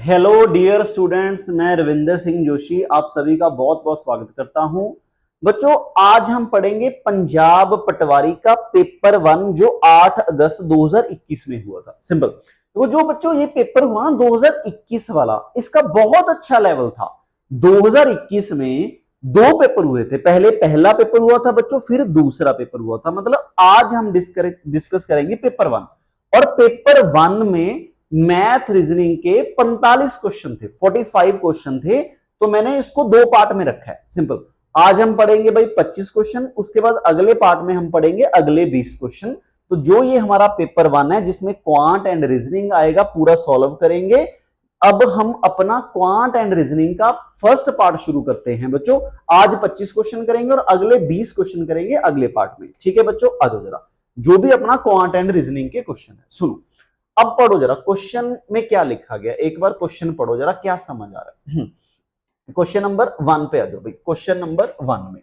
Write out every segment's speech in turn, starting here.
Hello dear students, मैं रविंदर सिंह जोशी आप सभी का बहुत बहुत स्वागत करता हूं। बच्चों, आज हम पढ़ेंगे पंजाब पटवारी का पेपर 1 जो 8 अगस्त 2021 में हुआ था। सिंपल। तो जो बच्चों ये पेपर हुआ ना 2021 वाला, इसका बहुत अच्छा लेवल था। 2021 में दो पेपर हुए थे। पहले पहला पेपर हुआ था बच्चों, फिर दूसरा पेपर हुआ था। मतलब आज हम डिस्कस करेंगे पेपर 1। और पेपर 1 में मैथ रीजनिंग के 45 क्वेश्चन थे, 45 क्वेश्चन थे। तो मैंने इसको दो पार्ट में रखा है। सिंपल। आज हम पढ़ेंगे भाई 25 क्वेश्चन, उसके बाद अगले पार्ट में हम पढ़ेंगे अगले 20 क्वेश्चन। तो जो ये हमारा पेपर 1 है जिसमें क्वांट एंड रीजनिंग आएगा, पूरा सॉल्व करेंगे। अब हम अपना क्वांट एंड रीजनिंग का फर्स्ट पार्ट शुरू करते हैं बच्चों। आज 25 क्वेश्चन करेंगे और अगले 20 क्वेश्चन करेंगे अगले पार्ट में। ठीक है बच्चों, आ जाओ जरा। जो भी अपना क्वांट एंड रीजनिंग के क्वेश्चन है सुनो। अब पढ़ो जरा क्वेश्चन में क्या लिखा गया, एक बार क्वेश्चन पढ़ो जरा, क्या समझ आ रहा है। क्वेश्चन नंबर 1 पे आ जाओ भाई। क्वेश्चन नंबर 1 में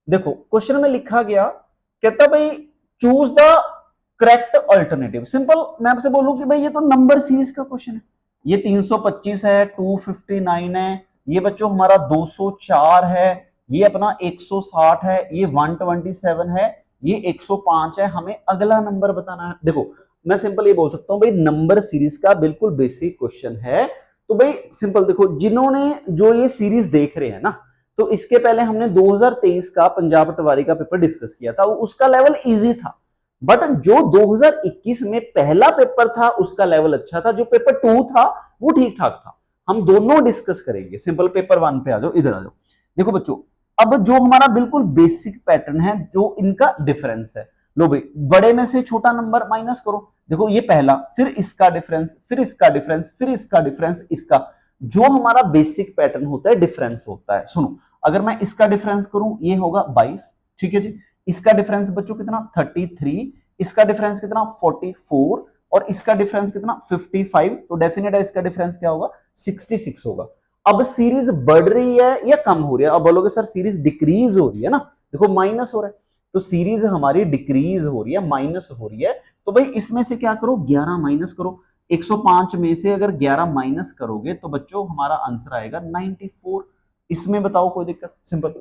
देखो, क्वेश्चन में लिखा गया, कहता भाई choose the correct alternative. Simple, मैं आपसे बोलूं कि भाई ये तो नंबर सीरीज का क्वेश्चन है। ये 325 है, 259 है, ये बच्चों हमारा 204 है, ये अपना 160 है, ये 127 है, ये 105 है। हमें अगला नंबर बताना है। देखो, मैं सिंपल ये बोल सकता हूं भाई नंबर सीरीज का बिल्कुल बेसिक क्वेश्चन है। तो भाई सिंपल देखो, जिन्होंने जो ये सीरीज देख रहे हैं ना, तो इसके पहले हमने 2023 का पंजाब पटवारी का पेपर डिस्कस किया था, उसका लेवल इजी था। बट जो 2021 में पहला पेपर था उसका लेवल अच्छा था, जो पेपर 2 था वो ठीक ठाक था। हम दोनों डिस्कस करेंगे। सिंपल, पेपर 1 पे आ जाओ, इधर आ जाओ। देखो बच्चों, अब जो हमारा बिल्कुल बेसिक पैटर्न है, जो इनका डिफरेंस है, लो भाई बड़े में से छोटा नंबर माइनस करो। देखो ये पहला, फिर इसका डिफरेंस, फिर इसका डिफरेंस, फिर इसका डिफरेंस, इसका। जो हमारा बेसिक पैटर्न होता है डिफरेंस होता है। सुनो, अगर मैं इसका डिफरेंस करूं ये होगा 22। ठीक है जी। इसका डिफरेंस बच्चों कितना 33, इसका डिफरेंस कितना 44 और इसका डिफरेंस कितना 55। तो डेफिनेट है इसका डिफरेंस क्या होगा 66 होगा। अब सीरीज बढ़ रही है या कम हो रही है? अब बोलोगे सर सीरीज डिक्रीज हो रही है ना। देखो माइनस हो रहा है, तो सीरीज हमारी डिक्रीज हो रही है, माइनस हो रही है। तो भाई इसमें से क्या करो 11 माइनस करो। 105 में से अगर 11 माइनस करोगे तो बच्चों हमारा आंसर आएगा 94। इसमें बताओ कोई दिक्कत? सिंपल,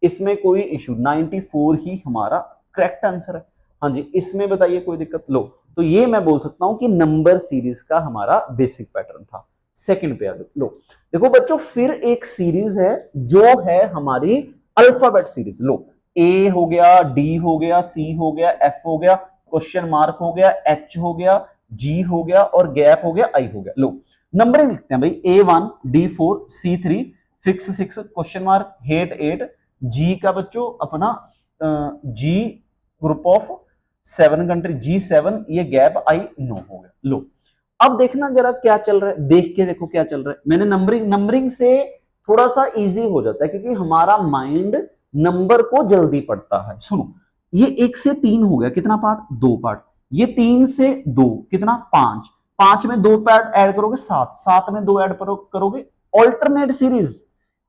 इसमें कोई इशू, 94 ही हमारा करेक्ट आंसर है। हाँ जी, इसमें बताइए कोई दिक्कत? लो, तो ये मैं बोल सकता हूं कि नंबर सीरीज का हमारा बेसिक पैटर्न था। सेकंड पे आ जाओ। लो देखो बच्चों, फिर एक सीरीज है जो है हमारी अल्फाबेट सीरीज। लो, ए हो गया, डी हो गया, सी हो गया, एफ हो गया, क्वेश्चन मार्क हो गया, एच हो गया, जी हो गया और गैप हो गया, आई हो गया। लो नंबरिंग लिखते हैं भाई, A1, D4, C3, fix 6, question mark, hate 8, जी का बच्चों अपना जी ग्रुप ऑफ 7 कंट्री, G7, ये गैप, आई 9 हो गया। लो अब देखना जरा क्या चल रहा है, देख के देखो क्या चल रहा है। मैंने नंबरिंग से थोड़ा सा इजी हो जाता है क्योंकि हमारा माइंड नंबर को जल्दी पढ़ता है। सुनो, ये 1 से 3 हो गया, कितना पार्ट? 2 पार्ट। ये 3 से 2 कितना? 5। 5 में 2 पार्ट ऐड करोगे 7, 7 में 2 ऐड करोगे। ऑल्टरनेट सीरीज,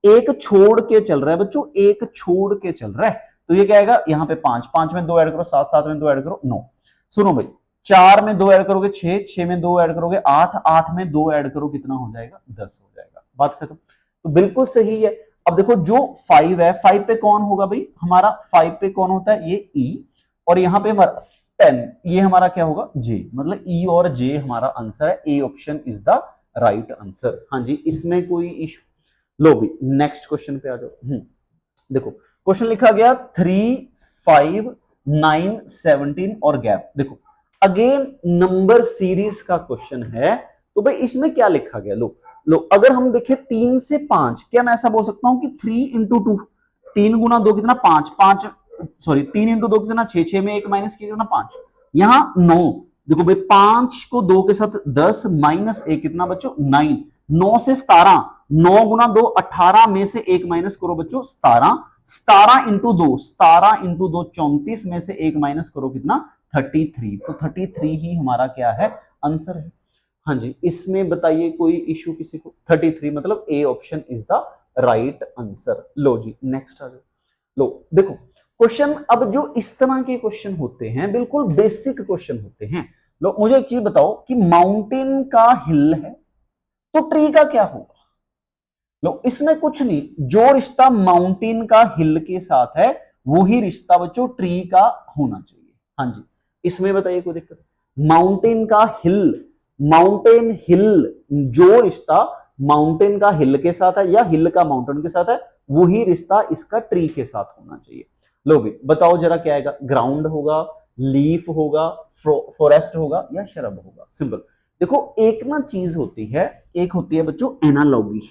एक छोड़ के चल रहा है बच्चों, एक छोड़ के चल रहा है। तो ये क्या आएगा यहाँ पे 5, 5 में 2 ऐड करो 7, 7 में 2 ऐड करो 9। सुनो भाई, 4 में 2 ऐड करोगे 6, 6 में 2 ऐड करोगे 8, 8 में 2 ऐड करो कितना हो जाएगा? 10 हो जाएगा। बात खत्म। तो बिल्कुल सही है। अब देखो जो 5 है, 5 पे कौन होगा भाई? हमारा 5 पे कौन होता है? ये ई। और यहां पे हमारा 10, ये हमारा क्या होगा? जे। मतलब ई और जे हमारा आंसर है। ए option is the right answer. हाँ जी, इसमें कोई इशू? लो भी नेक्स्ट क्वेश्चन पे आ जाओ। देखो क्वेश्चन लिखा गया 3, 5, 9, 17 और गैप। देखो अगेन नंबर सीरीज का क्वेश्चन है। तो भाई इसमें क्या लिखा गया? लो अगर हम देखें 3 से 5, क्या मैं ऐसा बोल सकता हूं कि 3 इंटू 2, 3 गुना 2 कितना? 5, 5 सॉरी 3 इंटू 2 कितना? 6, 6 में 1 माइनस किया कितना? 5। यहां 9। देखो भाई 5 को 2 के साथ 10 माइनस 1 कितना बच्चों? 9। 9 से 17, 9 गुना 2 18 में से 1 माइनस करो बच्चों 17। 17 इंटू 2, 17 इंटू 2 34 में से 1 माइनस करो कितना? 33। तो 33 ही हमारा क्या है? आंसर है। हाँ जी, इसमें बताइए कोई इश्यू किसी को? 33 मतलब A option is the right answer. लो जी नेक्स्ट आ जाओ। लो देखो क्वेश्चन, अब जो इस तरह के क्वेश्चन होते हैं बिल्कुल बेसिक क्वेश्चन होते हैं। लो मुझे एक चीज बताओ कि माउंटेन का हिल है तो ट्री का क्या होगा? लो, इसमें कुछ नहीं, जो रिश्ता माउंटेन का हिल के साथ है वही रिश्ता बच्चों ट्री का होना चाहिए। हाँ जी, इसमें बताइए कोई दिक्कत? माउंटेन का हिल, माउंटेन हिल, जो रिश्ता माउंटेन का हिल के साथ है या हिल का माउंटेन के साथ है वही रिश्ता इसका ट्री के साथ होना चाहिए। लो भी बताओ जरा क्या आएगा? ग्राउंड होगा, लीफ होगा, फॉरेस्ट होगा या शरब होगा? सिंपल। देखो एक ना चीज होती है, एक होती है बच्चों एनालॉजी,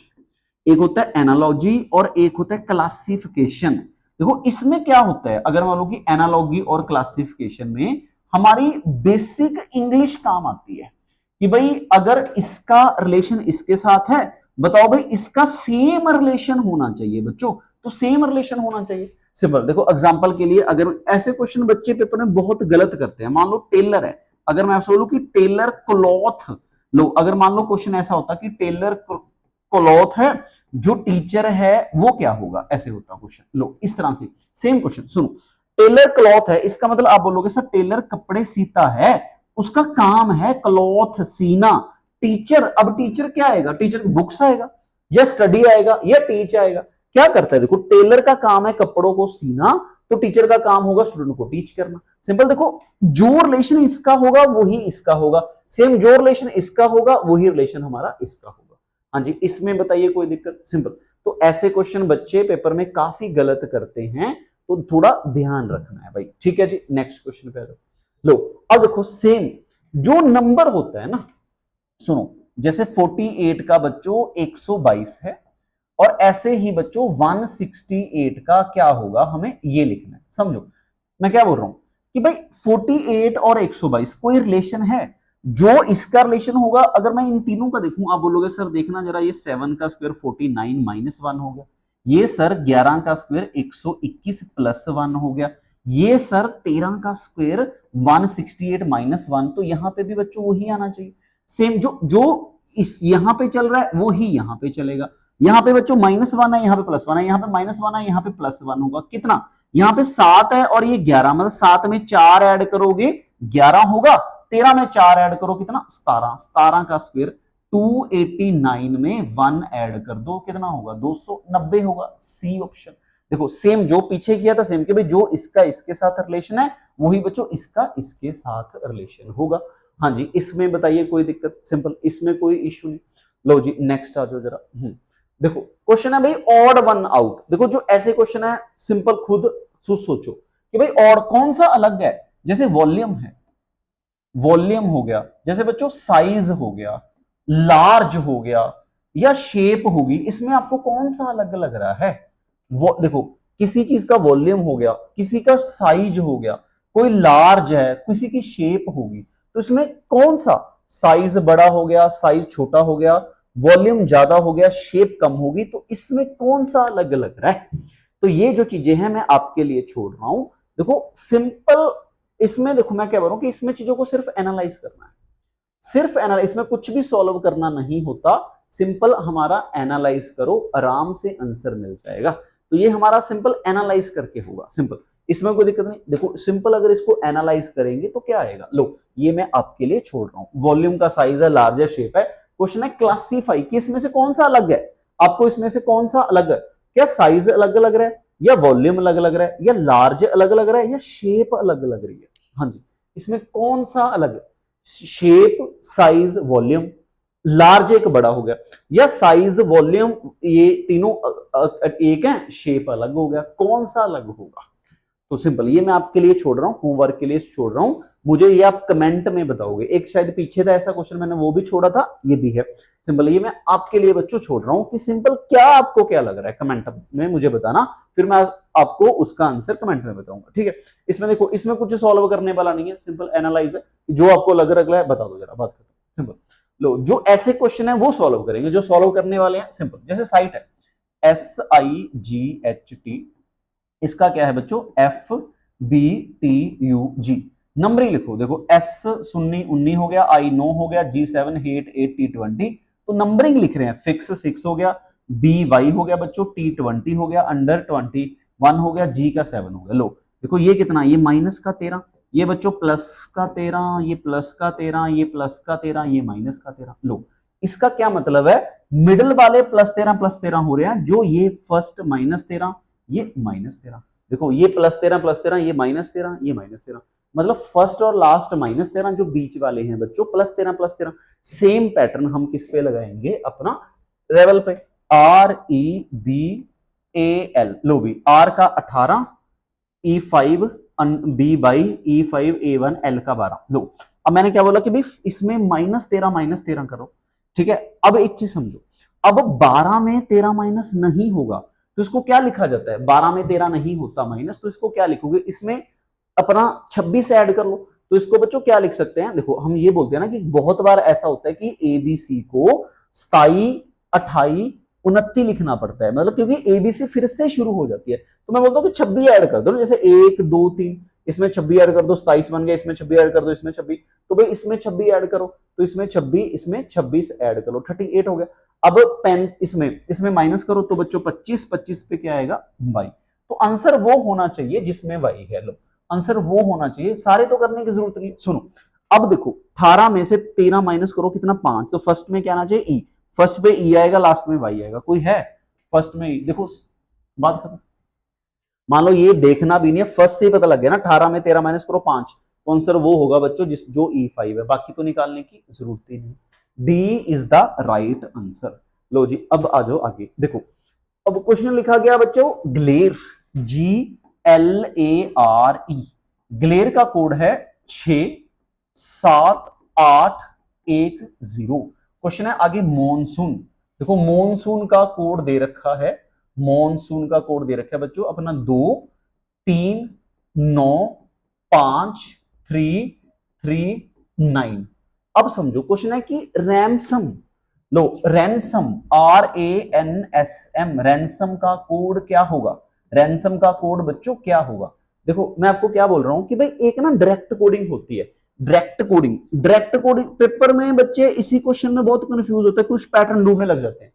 एक होता है एनालॉजी और एक होता है क्लासिफिकेशन। देखो इसमें क्या होता है, अगर मान लो कि एनालॉजी और क्लासिफिकेशन में हमारी बेसिक इंग्लिश काम आती है कि भाई अगर इसका रिलेशन इसके साथ है, बताओ भाई इसका सेम रिलेशन होना चाहिए बच्चों, तो सेम रिलेशन होना चाहिए। सिंपल। देखो एग्जांपल के लिए, अगर ऐसे क्वेश्चन बच्चे पेपर में बहुत गलत करते हैं, मान लो टेलर है, अगर मैं आपसे बोलूं कि टेलर क्लॉथ, लो अगर मान लो क्वेश्चन ऐसा होता कि टेलर क्लॉथ है, जो टीचर है वो क्या होगा, ऐसे होता क्वेश्चन। लो इस तरह से सेम क्वेश्चन सुनो, टेलर क्लॉथ है, इसका मतलब आप बोलोगे सर टेलर कपड़े सीता है, उसका काम है क्लॉथ सीना। टीचर, अब टीचर क्या आएगा? टीचर बुक्स आएगा या स्टडी आएगा या टीच आएगा? क्या करता है? देखो टेलर का काम है कपड़ों को सीना, तो टीचर का काम होगा स्टूडेंट को टीच करना। सिंपल। देखो जो रिलेशन इसका होगा वही इसका होगा, सेम जो रिलेशन इसका होगा वही रिलेशन हमारा इसका होगा। हाँ जी, इसमें बताइए कोई दिक्कत? सिंपल। तो ऐसे क्वेश्चन बच्चे पेपर में काफी गलत करते हैं, तो थोड़ा ध्यान रखना है भाई। ठीक है जी, नेक्स्ट क्वेश्चन पे आ जाओ। लो अब देखो सेम जो नंबर होता है ना, सुनो जैसे 48 का बच्चों 122 है, और ऐसे ही बच्चों 168 का क्या होगा, हमें ये लिखना है। समझो मैं क्या बोल रहा हूं कि भाई 48 और 122 कोई रिलेशन है? जो इसका रिलेशन होगा, अगर मैं इन तीनों का देखूं, आप बोलोगे सर देखना जरा, ये 7 का स्क्वायर 49 माइनस 1 हो गया, ये सर 11 का स्क्वायर 121 प्लस 1 हो गया, ये सर 13 का स्क्वायर 168 माइनस 1, तो यहां पे भी बच्चों वही आना चाहिए। सेम जो जो इस यहां पे चल रहा है वो ही यहां पे चलेगा। यहां पे बच्चों -1 है, यहां पे +1 है, यहां पे -1 है, यहां पे +1 होगा। कितना? यहां पे 7 है और ये 11, मतलब 7 में 4 ऐड करोगे 11 होगा, 13 में 4 ऐड करो कितना? 17, 17 का स्क्वायर 289 में 1 ऐड कर दो, कितना होगा? 290 होगा। C option. देखो सेम जो पीछे किया था सेम, कि भाई जो इसका इसके साथ रिलेशन है वही बच्चों इसका इसके साथ रिलेशन होगा। हाँ जी, इसमें बताइए कोई दिक्कत? सिंपल, इसमें कोई इश्यू नहीं। लो जी नेक्स्ट आ जाओ जरा। देखो क्वेश्चन है भाई ऑड वन आउट। देखो जो ऐसे क्वेश्चन है सिंपल खुद सोचो कि भाई ऑड कौन सा अलग है, जैसे वॉल्यूम है, वॉल्यूम हो गया, जैसे बच्चों साइज हो गया, लार्ज हो गया, या शेप होगी, इसमें आपको कौन सा अलग लग रहा है? वो देखो किसी चीज का वॉल्यूम हो गया, किसी का साइज हो गया, कोई लार्ज है, किसी की शेप होगी, तो इसमें कौन सा? साइज बड़ा हो गया, साइज छोटा हो गया, वॉल्यूम ज्यादा हो गया, शेप कम होगी, तो इसमें कौन सा अलग लग रहा है? तो ये जो चीजें हैं मैं आपके लिए छोड़ रहा हूं। देखो सिंपल, इसमें देखो मैं क्या बोल रहा हूं कि इसमें चीजों को सिर्फ एनालाइज करना है, सिर्फ एनालाइज, इसमें कुछ भी सॉल्व करना नहीं होता। सिंपल हमारा एनालाइज करो, आराम से आंसर मिल जाएगा। तो ये हमारा सिंपल एनालाइज करके होगा। सिंपल, इसमें कोई दिक्कत नहीं। देखो सिंपल अगर इसको एनालाइज करेंगे तो क्या आएगा? लो ये मैं आपके लिए छोड़ रहा हूं। वॉल्यूम का साइज है, लार्जर शेप है, क्वेश्चन है क्लासिफाई कि इसमें से कौन सा अलग है। आपको इसमें से कौन सा अलग है? क्या साइज अलग लग रहा है, या वॉल्यूम अलग लग रहा है, या लार्ज अलग लग रहा है, या शेप अलग लग रही है? हाँ जी, इसमें कौन सा अलग है? Shape, size, volume. लार्ज एक बड़ा हो गया, या साइज वॉल्यूम ये तीनों एक है, शेप अलग हो गया, कौन सा अलग होगा? तो सिंपल, ये मैं आपके लिए छोड़ रहा हूं, होमवर्क के लिए छोड़ रहा हूं। मुझे ये आप कमेंट में बताओगे। एक शायद पीछे था ऐसा क्वेश्चन, मैंने वो भी छोड़ा था, ये भी है। सिंपल, ये मैं आपके लिए बच्चों छोड़ रहा हूं कि सिंपल क्या आपको क्या लग रहा है कमेंट में मुझे बताना, फिर मैं आपको उसका आंसर कमेंट में बताऊंगा। ठीक है, इसमें देखो इसमें कुछ सॉल्व करने वाला नहीं है, सिंपल एनालाइज है, जो आपको लग रहा है बता दो जरा, बात खत्म। सिंपल। लो जो ऐसे क्वेश्चन है वो सॉल्व करेंगे, जो सॉल्व करने वाले हैं सिंपल, जैसे साइट है SIGHT, इसका क्या है बच्चों? FBTUG। नंबरिंग लिखो, देखो S 0 19 हो गया, I 9 हो गया, G 7 8 8 T 20, तो नंबरिंग लिख रहे हैं। फिक्स 6 हो गया, BY हो गया बच्चों, T 20 हो गया, अंडर 21 हो गया, G का 7 हो गया। लो देखो ये कितना, ये माइनस का 13, ये बच्चों प्लस का 13, ये प्लस का 13, ये प्लस का 13, ये माइनस का 13। लो इसका क्या मतलब है, मिडिल वाले प्लस 13 हो रहे हैं, जो ये फर्स्ट -13, ये -13, देखो ये +13 ये -13, ये -13, मतलब फर्स्ट और लास्ट -13, जो बीच वाले हैं बच्चों +13 सेम पैटर्न हम किस पे लगाएंगे, अपना रेवल पे, REBAL, लो भी R का 18, E5 B/E5 A1 L का 12, लो अब मैंने क्या बोला कि भाई इसमें -13 करो, ठीक है। अब एक चीज समझो, अब 12 में 13 माइनस नहीं होगा तो इसको क्या लिखा जाता है, 12 में 13 नहीं होता माइनस, तो इसको क्या लिखोगे, इसमें अपना 26 ऐड कर लो, तो इसको बच्चों क्या लिख सकते हैं, देखो हम ये बोलते हैं ना कि बहुत बार ऐसा होता है कि ABC को 27, 28, 29 लिखना पड़ता है, मतलब क्योंकि ABC फिर से शुरू हो जाती है, तो मैं बोलता हूँ कि 26 ऐड कर दो ना, जैसे 1 2 3, इसमें 26 ऐड कर दो, 27 बन गया, इसमें 26 ऐड कर दो, इसमें 26, तो भाई इसमें 26 ऐड करो, तो इसमें 26, इसमें 26 ऐड करो, 38 हो गया। अब पेन इसमें माइनस करो तो बच्चों 25, 25 पे क्या आएगा, y, तो आंसर वो होना चाहिए जिसमें y है, लो आंसर वो होना चाहिए, सारे तो करने की जरूरत नहीं। सुनो अब देखो 18 में से 13 माइनस करो कितना, 5, तो फर्स्ट में क्या आना चाहिए, ई, फर्स्ट पे ई आएगा, लास्ट में वाई आएगा, कोई है फर्स्ट में ई, देखो बात खत्म। मान लो ये देखना भी नहीं है, फर्स्ट से ही पता लग गया ना, 18 में 13 माइनस करो 5, तो आंसर वो होगा बच्चों जो E5 है, बाकी तो निकालने की जरूरत ही नहीं। D is the right answer. लो जी अब आ जाओ आगे, देखो अब क्वेश्चन लिखा गया बच्चों ग्लेर, GLARE, ग्लेर का कोड है 67810। क्वेश्चन है आगे मॉनसून, देखो मॉनसून का कोड दे रखा है, मॉनसून का कोड दे रखा है बच्चों अपना 2 3 9 5 3 3 9। अब समझो क्वेश्चन है कि रैंसम, लो रैंसम RANSM, रैंसम का कोड क्या होगा, रैंसम का कोड बच्चों क्या होगा, देखो मैं आपको क्या बोल रहा हूं कि भाई एक ना डायरेक्ट कोडिंग होती है, डायरेक्ट कोडिंग पेपर में बच्चे इसी क्वेश्चन में बहुत कंफ्यूज होते हैं, कुछ पैटर्न ढूंढने लग जाते हैं।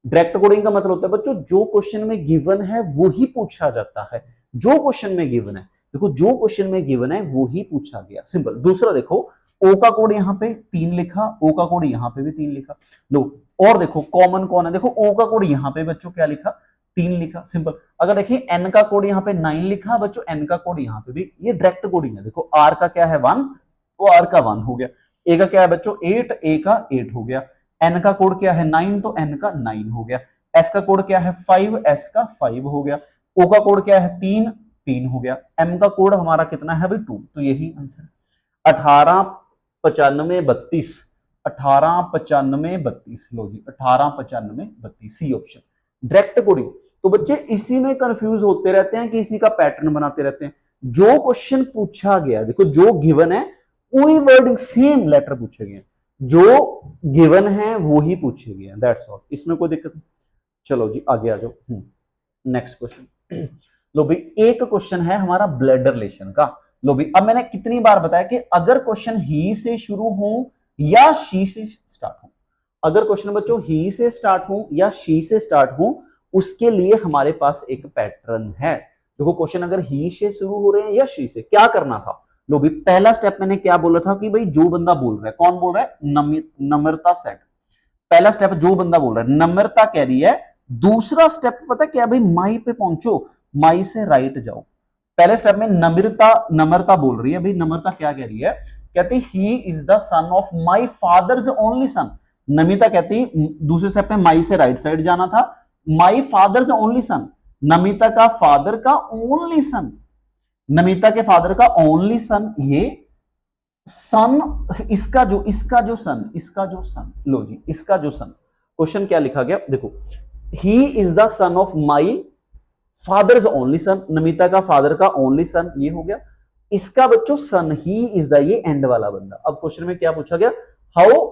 डायरेक्ट कोडिंग का मतलब होता है बच्चों जो क्वेश्चन में गिवन है वो ही पूछा जाता है, जो क्वेश्चन में गिवन है, देखो जो क्वेश्चन में गिवन है वो ही पूछा गया, सिंपल। दूसरा देखो ओ का कोड यहां पे 3 लिखा, ओ का कोड यहां पे भी 3 लिखा, लो और देखो कॉमन कौन है, देखो ओ का कोड यहां पे बच्चों क्या लिखा, 3 लिखा, सिंपल। अगर देखिए एन का कोड यहां पे 9 लिखा बच्चों, एन का कोड यहां पे भी, ये डायरेक्ट कोडिंग है। देखो आर का क्या है 1, तो आर का 1 हो गया, ए का क्या है बच्चों 8, ए का 8 हो गया, एन का कोड क्या है 9, तो एन का 9 हो गया, एस का कोड क्या है 5, एस का 5 हो गया, ओ का कोड क्या है 3, 3 हो गया, एम का कोड हमारा कितना है भाई 2, तो यही आंसर 189532, 189532, लो जी 189532 सी ऑप्शन डायरेक्ट कोडिंग। तो बच्चे इसी में कंफ्यूज होते रहते हैं कि इसी का पैटर्न बनाते रहते हैं, जो क्वेश्चन पूछा गया देखो जो गिवन है वही वर्डिंग सेम लेटर पूछे गए, जो गिवन है वो ही पूछे गए, दैट्स ऑल, इसमें कोई दिक्कत नहीं। चलो जी आगे आ जाओ, नेक्स्ट क्वेश्चन। लो भाई एक क्वेश्चन है हमारा ब्लड रिलेशन का, लो भाई अब मैंने कितनी बार बताया कि अगर क्वेश्चन ही से शुरू हो या शी से स्टार्ट हो, अगर क्वेश्चन बच्चों ही से स्टार्ट हो या शी से स्टार्ट हो उसके लिए हमारे पास एक पैटर्न है। देखो क्वेश्चन अगर ही से शुरू हो रहे हैं या शी से, क्या करना था, लो भाई पहला स्टेप मैंने क्या बोला था कि भाई जो बंदा बोल रहा है, कौन बोल रहा है, नम्रता सेट, पहला स्टेप जो बंदा बोल रहा है नम्रता कह रही है, दूसरा स्टेप पता क्या भाई, माई पे पहुंचो, माई से राइट जाओ। पहले स्टेप में नम्रता बोल रही है, भाई नम्रता क्या कह रही है, कहती he is the son of my father's only son, Namita कहती दूसरे स्टेप में माई से राइट साइड जाना था, my father's only son, Namita का फादर का ओनली सन, नमिता के फादर का ओनली सन, ये सन इसका जो सन, लो जी इसका जो सन, क्वेश्चन क्या लिखा गया देखो, he is the son of my father's only son, Namita का फादर का ओनली सन, ये हो गया, इसका बच्चों सन ही इज द, ये एंड वाला बंदा। अब क्वेश्चन में क्या पूछा गया, हाउ,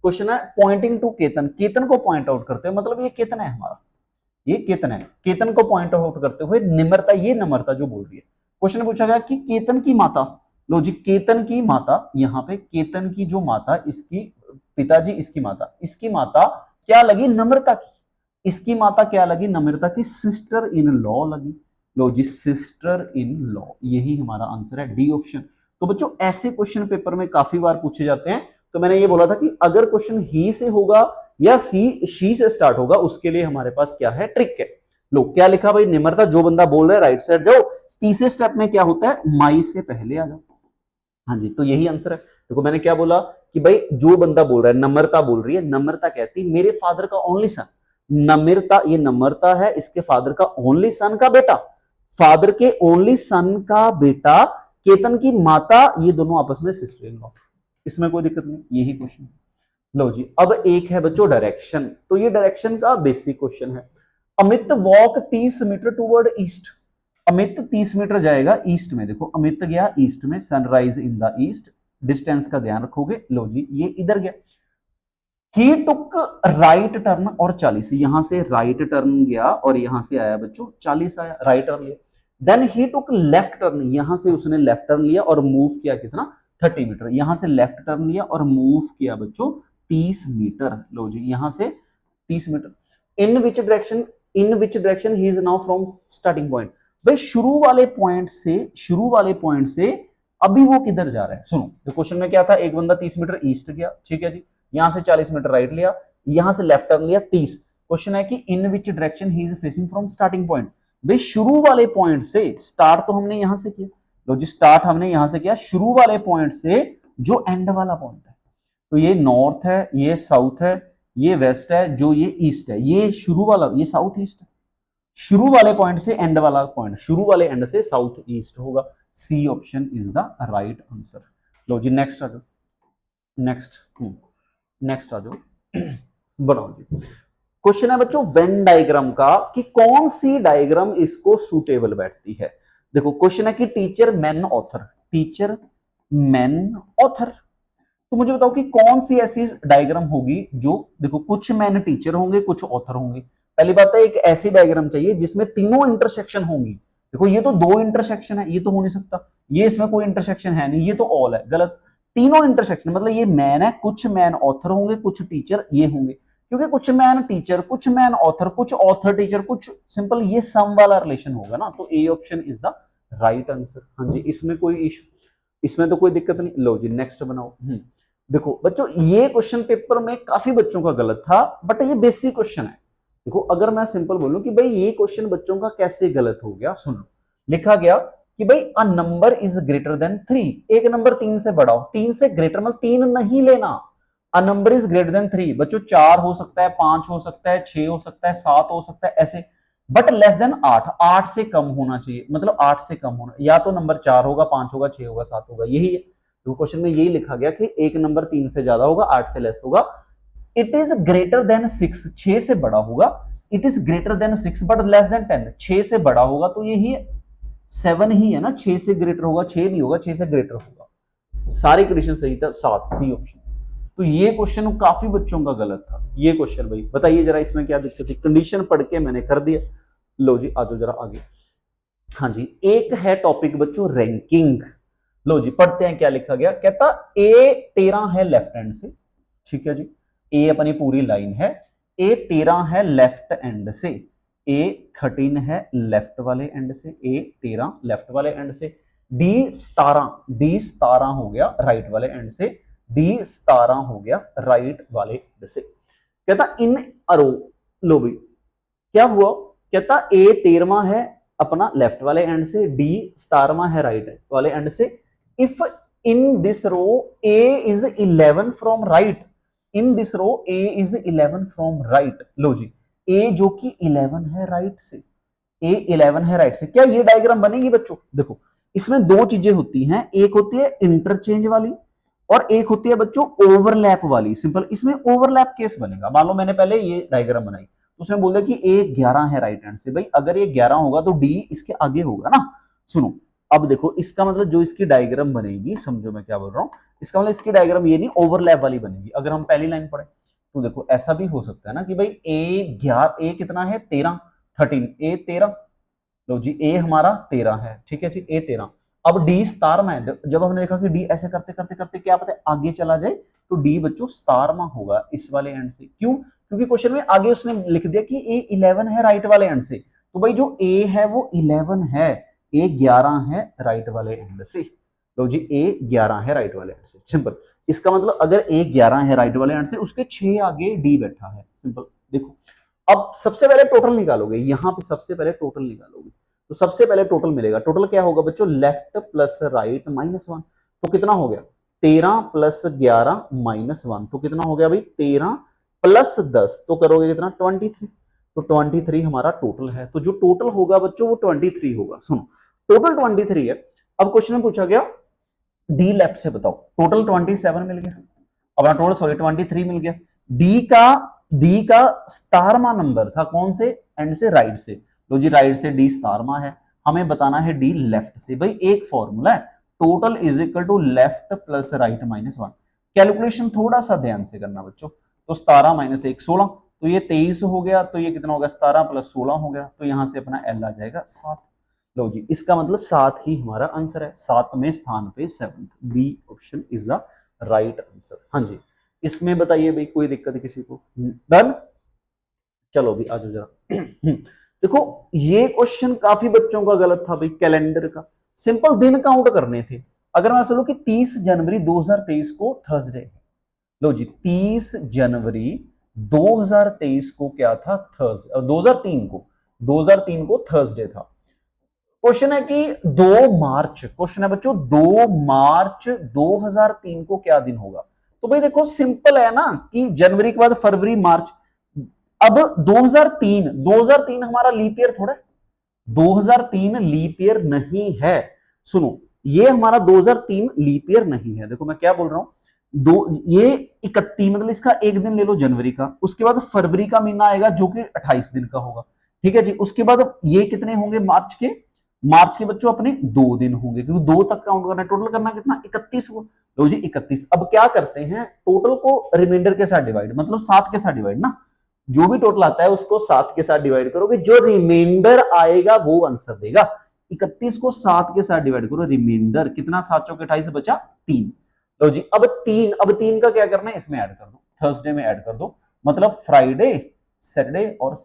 क्वेश्चन है पॉइंटिंग टू केतन, केतन को पॉइंट आउट करते हैं, मतलब ये केतन है हमारा, ये केतन है, केतन को पॉइंट आउट करते हुए निम्रता, ये नम्रता जो बोल रही है। क्वेश्चन पूछा गया कि केतन की माता, लो जी केतन की माता, यहां पे केतन की जो माता, इसकी पिताजी इसकी माता क्या लगी, नम्रता की, इसकी माता क्या लगी, नम्रता की सिस्टर इन लॉ लगी, लो जी सिस्टर इन लॉ, यही हमारा आंसर है डी ऑप्शन। तो बच्चों ऐसे क्वेश्चन पेपर में काफी बार पूछे जाते हैं, तो मैंने ये बोला था कि अगर क्वेश्चन ही से होगा या शी से स्टार्ट होगा, उसके लिए हमारे पास क्या है, ट्रिक है। लो क्या लिखा भाई, निम्रता जो बंदा बोल रहा है राइट साइड जाओ, तीसरे स्टेप में क्या होता है, माई से पहले आ जाओ। हाँ जी, तो यही आंसर है। देखो मैंने क्या बोला कि भाई जो बंदा बोल रहा है, नम्रता बोल रही है, नम्रता कहती मेरे फादर का ओनली सन, नम्रता, ये नम्रता है, इसके फादर का ओनली सन का बेटा, फादर के ओनली सन का बेटा, केतन की माता, ये दोनों आपस में सिस्टर इन लॉ, इसमें कोई दिक्कत नहीं, यही क्वेश्चन। लो जी, अब एक है बच्चों डायरेक्शन, तो ये डायरेक्शन का बेसिक क्वेश्चन है। Amit walk 30 metre toward east, Amit 30 metre जाएगा ईस्ट में, देखो अमित गया ईस्ट में, sunrise in the east, distance का ध्यान रखोगे। लो जी, ये इधर गया, ही टुक राइट टर्न और 40, यहां से राइट टर्न गया और यहां से आया बच्चों 40 आया, राइट टर्न लिया। Then he took left turn, यहां से उसने लेफ्ट टर्न लिया और मूव किया कितना, 30 मीटर, यहां से लेफ्ट टर्न लिया और मूव किया बच्चों 30 मीटर। लो जी, यहां से 30 metre. In which direction he is now from starting point, भाई शुरू वाले पॉइंट से अभी वो किधर जा रहा है, सुनो। तो क्वेश्चन में क्या था, एक बंदा 30 मीटर ईस्ट गया, ठीक है जी, यहां से 40 मीटर राइट लिया, यहां से लेफ्ट टर्न लिया 30। क्वेश्चन है कि in which direction he is facing from starting point, भाई शुरू वाले पॉइंट से, स्टार्ट तो हमने यहां से किया, लो जी स्टार्ट हमने यहां से किया, शुरू वाले पॉइंट से जो एंड वाला पॉइंट है, तो ये नॉर्थ है, ये साउथ है, ये वेस्ट है, जो ये ईस्ट है, ये शुरू वाला, ये साउथ ईस्ट है, शुरू वाले पॉइंट से एंड वाला पॉइंट, शुरू वाले एंड से साउथ ईस्ट होगा, C option is the right answer. लो जी नेक्स्ट आ जाओ, नेक्स्ट आ जाओ बनाओ जी। क्वेश्चन है बच्चों वेन डायग्राम का, कि कौन सी डायग्राम इसको सूटेबल बैठती है। देखो क्वेश्चन है कि teacher man author, teacher man author, तो मुझे बताओ कि कौन सी ऐसी डायग्राम होगी जो, देखो कुछ मैन टीचर होंगे, कुछ ऑथर होंगे। पहली बात है एक ऐसी डायग्राम चाहिए जिसमें तीनों इंटरसेक्शन होंगी। देखो ये तो दो इंटरसेक्शन है, ये तो हो नहीं सकता, ये इसमें कोई इंटरसेक्शन है नहीं, ये तो ऑल है, गलत। तीनों इंटरसेक्शन मतलब ये मैन है, कुछ मैन ऑथर होंगे, कुछ टीचर ये होंगे, क्योंकि कुछ मैन टीचर, कुछ मैन ऑथर, कुछ ऑथर टीचर, कुछ सिंपल, ये सम वाला रिलेशन होगा ना, तो ए option is the right answer. हाँ जी, इसमें कोई इशू, इसमें तो कोई दिक्कत नहीं। लो जी नेक्स्ट बनाओ। देखो बच्चों ये क्वेश्चन पेपर में काफी बच्चों का गलत था, बट ये बेसिक क्वेश्चन है। देखो अगर मैं सिंपल बोलूं कि भाई ये क्वेश्चन बच्चों का कैसे गलत हो गया, सुनो। लिखा गया कि भाई a number is greater than 3, एक नंबर 3 से बड़ा हो, 3 से ग्रेटर मतलब 3 नहीं लेना, a number is greater than 3, बच्चों 4 हो सकता है, 5 हो सकता है, 6 हो सकता है, 7 हो सकता है, ऐसे, बट लेस देन 8, 8 से कम होना चाहिए, मतलब 8 से कम होना, या तो नंबर 4 होगा, 5 होगा, 6 होगा, 7 होगा, यही है। तो क्वेश्चन में यही लिखा गया कि एक नंबर 3 से ज्यादा होगा, 8 से लेस होगा। इट इज ग्रेटर देन 6, 6 से बड़ा होगा, it is greater than 6 but less than 10, 6 से बड़ा होगा तो यही 7 ही है ना, 6 से ग्रेटर होगा, 6 नहीं होगा, 6 से ग्रेटर होगा। सारे कंडीशन सही था, 7 सी ऑप्शन। तो ये क्वेश्चन काफी बच्चों का गलत था ये क्वेश्चन, भाई बताइए जरा इसमें क्या दिक्कत थी, कंडीशन पढ़ के मैंने कर दिया। लो जी आ जाओ जरा आगे। हाँ जी, एक है टॉपिक बच्चों रैंकिंग। लो जी पढ़ते हैं क्या लिखा गया, कहता A13 है लेफ्ट हैंड से, ठीक है जी, ए अपनी पूरी लाइन है, A13 है लेफ्ट एंड से, A13 है लेफ्ट वाले एंड से, A13 लेफ्ट वाले एंड से, D17 हो गया राइट वाले एंड से, D17 हो गया राइट वाले एंड से। कहता इन अरो, लो भाई क्या हुआ, कहता A13 है अपना लेफ्ट वाले एंड से, D17 है राइट वाले एंड से, if in this row A is 11 from right, in this row A is 11 from right. लो जी A जो कि 11 है राइट से, A 11 है राइट से, क्या ये डायग्राम बनेगी बच्चों। देखो इसमें दो चीजें होती हैं, एक होती है इंटरचेंज वाली और एक होती है बच्चों ओवरलैप वाली। सिंपल इसमें ओवरलैप केस बनेगा, मान लो मैंने पहले ये डायग्राम बनाई, उसने बोल दिया कि A 11 है राइट हैंड से, भाई अगर ये 11 होगा तो D इसके आगे होगा ना। सुनो अब देखो इसका मतलब जो इसकी डायग्राम बनेगी, समझो मैं क्या बोल रहा हूं, इसका मतलब इसकी डायग्राम ये नहीं ओवरलैप वाली बनेगी। अगर हम पहली लाइन पढ़े तो देखो ऐसा भी हो सकता है ना कि भाई A कितना है 13, 13, A13, लो जी A हमारा 13 है, ठीक है जी A13। अब D स्टार में, जब हमने देखा कि D ऐसे करते करते करते क्या पता है आगे चला जाए, तो D बच्चों स्टार में होगा इस वाले एंड से। क्यों, क्योंकि क्वेश्चन में आगे उसने लिख दिया कि A 11 है राइट वाले एंड से, तो भाई जो A है वो 11 है, A 11 है राइट वाले एंड से। लो जी ए 11 है राइट वाले एंड से, सिंपल। इसका मतलब अगर ए 11 है राइट वाले एंड से, उसके 6 आगे डी बैठा है, सिंपल। देखो अब सबसे पहले टोटल निकालोगे, यहां पे सबसे पहले टोटल निकालोगे, तो सबसे पहले टोटल मिलेगा। टोटल क्या होगा बच्चों, लेफ्ट प्लस राइट माइनस 1, तो कितना हो गया 13 प्लस 11 माइनस 1, तो कितना हो गया भाई 13 प्लस 10, तो करोगे कितना 23, तो 23 हमारा टोटल है। तो जो टोटल होगा बच्चों वो 23 होगा। सुनो टोटल 23 है। अब क्वेश्चन में पूछा गया डी लेफ्ट से बताओ, टोटल 27 मिल गया, अपना टोटल सॉरी 23 मिल गया। डी का स्टारमा नंबर था कौन से एंड से, राइट से, तो जी राइट से डी स्टारमा है, हमें बताना है डी लेफ्ट से। भाई एक फॉर्मूला है, total is equal to left plus right minus 1। Calculation थोड़ा सा ध्यान से करना बच्चों, तो 17 माइनस 1 16, तो ये 23 हो गया, तो ये कितना होगा 17 प्लस 16 हो गया, तो यहां से अपना एल आ जाएगा 7। लो जी इसका मतलब 7 ही हमारा आंसर है, 7वें स्थान पे 7th, B option is the right answer. हाँ जी इसमें बताइए भाई कोई दिक्कत किसी को, डन। चलो भी आज जरा देखो ये क्वेश्चन काफी बच्चों का गलत था भाई, कैलेंडर का सिंपल दिन काउंट करने थे। अगर मैं चलो कि 30 जनवरी 2023 को थर्सडे है, लो जी 30 जनवरी 2023 को क्या था, थर्सडे, 2003 को थर्सडे था। क्वेश्चन है कि 2 मार्च, क्वेश्चन है बच्चों 2 मार्च 2003 को क्या दिन होगा। तो भाई देखो सिंपल है ना कि जनवरी के बाद फरवरी मार्च, अब 2003 हमारा लीप ईयर थोड़ा, 2003 लीप ईयर नहीं है। सुनो ये हमारा 2003 लीप ईयर नहीं है। देखो मैं क्या बोल रहा हूं, दो ये 31 मतलब इसका एक दिन ले लो जनवरी का, उसके बाद फरवरी का महीना आएगा जो कि 28 दिन का होगा, ठीक है जी। उसके बाद ये कितने होंगे मार्च के बच्चों अपने 2 दिन होंगे, क्योंकि 2 तक काउंट करना है। टोटल करना कितना 31 को, लो जी 31। अब क्या करते हैं टोटल को रिमाइंडर के साथ डिवाइड, मतलब 7 के साथ डिवाइड ना, जो भी टोटल आता है उसको 7 के साथ डिवाइड करोगे, जो रिमाइंडर आएगा वो आंसर देगा। 31 को 7 के साथ डिवाइड करो, रिमाइंडर कितना 7 चौके 28 बचा 3। लो जी अब 3 का क्या करना है, इसमें ऐड कर दो, थर्सडे में ऐड कर दो, मतलब फ्राइडे सैटरडे और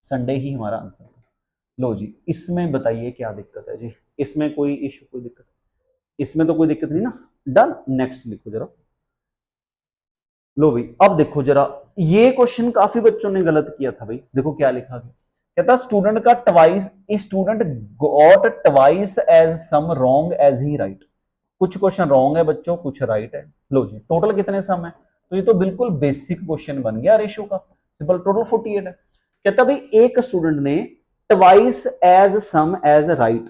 संडे ही हमारा आंसर था। लो जी इसमें बताइए क्या दिक्कत है जी, इसमें कोई इशू कोई दिक्कत, इसमें तो कोई दिक्कत नहीं ना, डन। नेक्स्ट लिखो जरा। लो भाई अब देखो जरा, ये क्वेश्चन काफी बच्चों ने गलत किया था भाई। देखो क्या लिखा गया, कहता स्टूडेंट का twice, student got twice as some wrong as he right. कुछ क्वेश्चन रॉन्ग है बच्चों, कुछ राइट है। लो जी टोटल कितने सम है, तो ये तो बिल्कुल बेसिक क्वेश्चन बन गया रेशो का, सिंपल। टोटल 48 है। कहता भाई एक स्टूडेंट ने twice as some as right,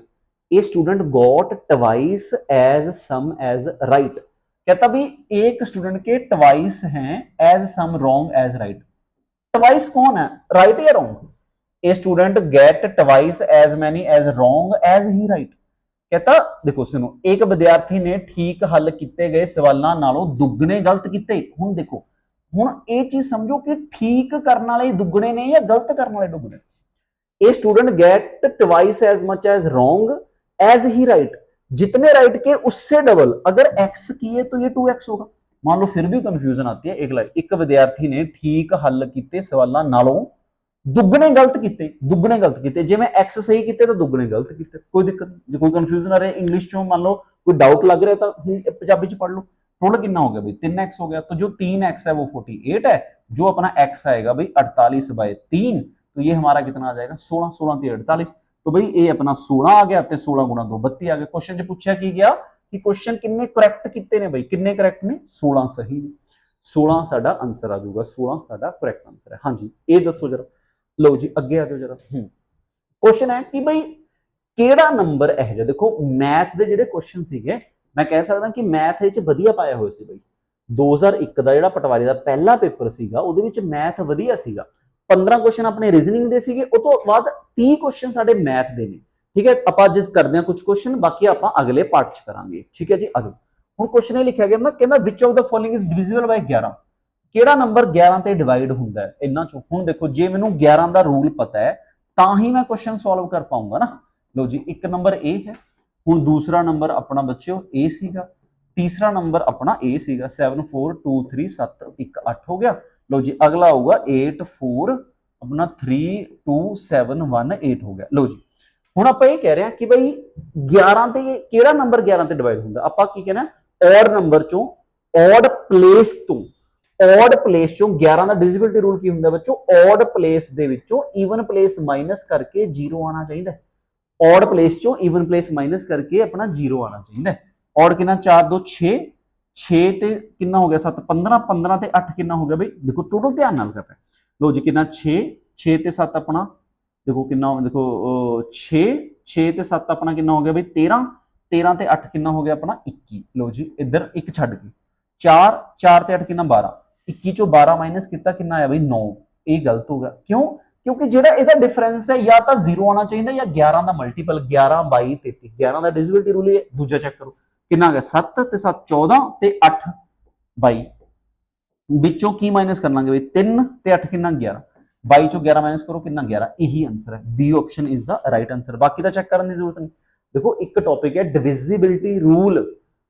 a student got twice as some as right. कहता भी एक स्टूडेंट के ट्वाइस हैं as some wrong as right. Twice कौन है, राइट या wrong. A student get twice as many as wrong as he right. कहता देखो सुनो, एक विद्यार्थी ने ठीक हल किए गए सवालों नालों दुगने गलत किए। हुण देखो हुण ये चीज समझो कि ठीक करने वाले दुगने ने या गलत करने वाले दुगने। A student get twice as much as wrong as he right, जितने राइट के उससे डबल, अगर एक्स किए तो ये 2x होगा। मान लो फिर भी कंफ्यूजन आती है, एक लाइन, एक विद्यार्थी ने ठीक हल किए सवालों नालों दुगने गलत किए, जे मैं एक्स सही किए तो दुगने गलत किए, कोई दिक्कत नहीं। कोई कंफ्यूजन आ रहा है इंग्लिश चो, मान लो कोई डाउट लग रहा है तो पंजाबी च पढ़ लो। टोटल कितना हो गया भाई 3x हो गया, तो जो 3x है वो 48 है, जो अपना x आएगा भाई 48/3, तो ये हमारा कितना आ जाएगा 16, 16 3 48, तो भाई ये अपना 16 आ गया, 16 गुणा 2 32 आ गया। क्वेश्चन च पूछा की गया कि क्वेश्चन किन्ने करेक्ट किते ने भाई, किन्ने करेक्ट ने 16 सही ने, 16 साडा आंसर आ जाऊगा, 16 साडा करेक्ट आंसर है। हाँ जी ये दसो जरा। लो जी अगे आ जाओ जरा। क्वेश्चन है कि भाई केड़ा नंबर है जो, देखो मैथ ਦੇ ਜਿਹੜੇ क्वेश्चन ਸੀਗੇ मैं कह सकदा कि मैथ ਵਿੱਚ ਵਧੀਆ ਪਾਇਆ ਹੋਇਆ ਸੀ ਬਈ। 2001 ਦਾ ਜਿਹੜਾ ਪਟਵਾਰੀ ਦਾ ਪਹਿਲਾ ਪੇਪਰ ਸੀਗਾ ਉਹਦੇ ਵਿੱਚ ਮੈਥ ਵਧੀਆ ਸੀਗਾ। 15 क्वेश्चन अपने रीजनिंग ਦੇ ਸੀਗੇ, ਉਹ ਤੋਂ ਬਾਅਦ 30 क्वेश्चन ਸਾਡੇ मैथ ਦੇ ਨੇ। ठीक है ਆਪਾਂ ਅੱਜ ਕਰਦੇ ਹਾਂ ਕੁਝ क्वेश्चन, ਬਾਕੀ ਆਪਾਂ ਅਗਲੇ ਪਾਰਟ ਚ ਕਰਾਂਗੇ। ठीक है जी अगले ਹੁਣ क्वेश्चन ਇਹ ਲਿਖਿਆ ਗਿਆ ਨਾ, ਕਹਿੰਦਾ which of the following is divisible by 11, ਕਿਹੜਾ ਨੰਬਰ 11 ਤੇ ਡਿਵਾਈਡ ਹੁੰਦਾ ਹੈ ਇਹਨਾਂ ਚੋਂ। ਹੁਣ ਦੇਖੋ ਜੇ ਮੈਨੂੰ 11 ਦਾ ਰੂਲ ਪਤਾ ਹੈ ਤਾਂ ਹੀ ਮੈਂ क्वेश्चन सॉल्व कर पाऊंगा ना। लो जी एक नंबर ए है, ਹੁਣ दूसरा नंबर अपना बच्चों ए सीगा, तीसरा नंबर अपना ए सीगा, 7 4 2 3 7 1 8 हो गया। लो जी अगला होगा 8 4 अपना 3 2 7 1 8 हो गया। लो जी ਹੁਣ ਆਪਾਂ ਇਹ ਕਹਿ ਰਹੇ ਹਾਂ ਕਿ ਬਈ 11 ਤੇ ਕਿਹੜਾ ਨੰਬਰ 11 ਤੇ ਡਿਵਾਈਡ ਹੁੰਦਾ, ਆਪਾਂ ਕੀ ਕਹਿਣਾ ਔਡ ਨੰਬਰ ਚੋਂ ਔਡ ਪਲੇਸ ਤੋਂ ਔਡ ਪਲੇਸ ਚੋਂ 11 ਦਾ ਡਿਵੀਜ਼ਿਬਿਲਟੀ ਰੂਲ ਕੀ ਹੁੰਦਾ ਬੱਚੋ, ਔਡ ਪਲੇਸ ਦੇ ਵਿੱਚੋਂ ਈਵਨ ਪਲੇਸ ਮਾਈਨਸ ਕਰਕੇ 0 ਆਣਾ ਚਾਹੀਦਾ। ਔਡ ਪਲੇਸ ਚੋਂ ਈਵਨ ਪਲੇਸ ਮਾਈਨਸ ਕਰਕੇ ਆਪਣਾ 0 ਆਣਾ ਚਾਹੀਦਾ। ਔਡ ਕਿੰਨਾ 4 2 6 6 ਤੇ ਕਿੰਨਾ ਹੋ ਗਿਆ 7 15 15 ਤੇ 8 ਕਿੰਨਾ ਹੋ ਗਿਆ ਬਈ, ਦੇਖੋ ਟੋਟਲ ਧਿਆਨ ਨਾਲ ਕਰ ਲਓ ਜੀ, ਕਿੰਨਾ 6 6 ਤੇ 7 ਆਪਣਾ देखो कितना देखो 6 6 ਤੇ 7 ਆਪਣਾ ਕਿੰਨਾ ਹੋ ਗਿਆ ਬਈ 13 13 ਤੇ 8 ਕਿੰਨਾ ਹੋ ਗਿਆ ਆਪਣਾ 21। ਲਓ ਜੀ ਇੱਧਰ ਇੱਕ ਛੱਡ ਕੇ 4 4 ਤੇ 8 ਕਿੰਨਾ 12 21 ਚੋਂ 12 ਮਾਈਨਸ ਕੀਤਾ ਕਿੰਨਾ ਆਇਆ ਬਈ 9। ਇਹ ਗਲਤ ਹੋ ਗਿਆ, ਕਿਉਂ? ਕਿਉਂਕਿ ਜਿਹੜਾ ਇਹਦਾ ਡਿਫਰੈਂਸ ਹੈ ਜਾਂ ਤਾਂ 0 ਆਣਾ ਚਾਹੀਦਾ ਜਾਂ 11 ਦਾ ਮਲਟੀਪਲ 11 22 33 11 ਦਾ ਡਿਵੀਜ਼ਿਬਿਲਟੀ ਰੂਲ ਹੈ। ਦੂਜਾ ਚੈੱਕ ਕਰੋ ਕਿੰਨਾ ਆ ਗਿਆ 7 ਤੇ 7 14 ਤੇ 8 22 ਵਿੱਚੋਂ ਕੀ ਮਾਈਨਸ ਕਰ ਲਾਂਗੇ ਬਈ 3 ਤੇ 8 ਕਿੰਨਾ 11 22 ਚੋਂ 11 ਮਾਈਨਸ ਕਰੋ ਕਿੰਨਾ 11। ਇਹੀ ਆंसर ਹੈ, B option is the right answer. ਬਾਕੀ ਦਾ ਚੈੱਕ ਕਰਨ ਦੀ ਜ਼ਰੂਰਤ ਨਹੀਂ। ਦੇਖੋ ਇੱਕ ਟੌਪਿਕ ਹੈ ਡਿਵੀਜ਼ਿਬਿਲਟੀ ਰੂਲ,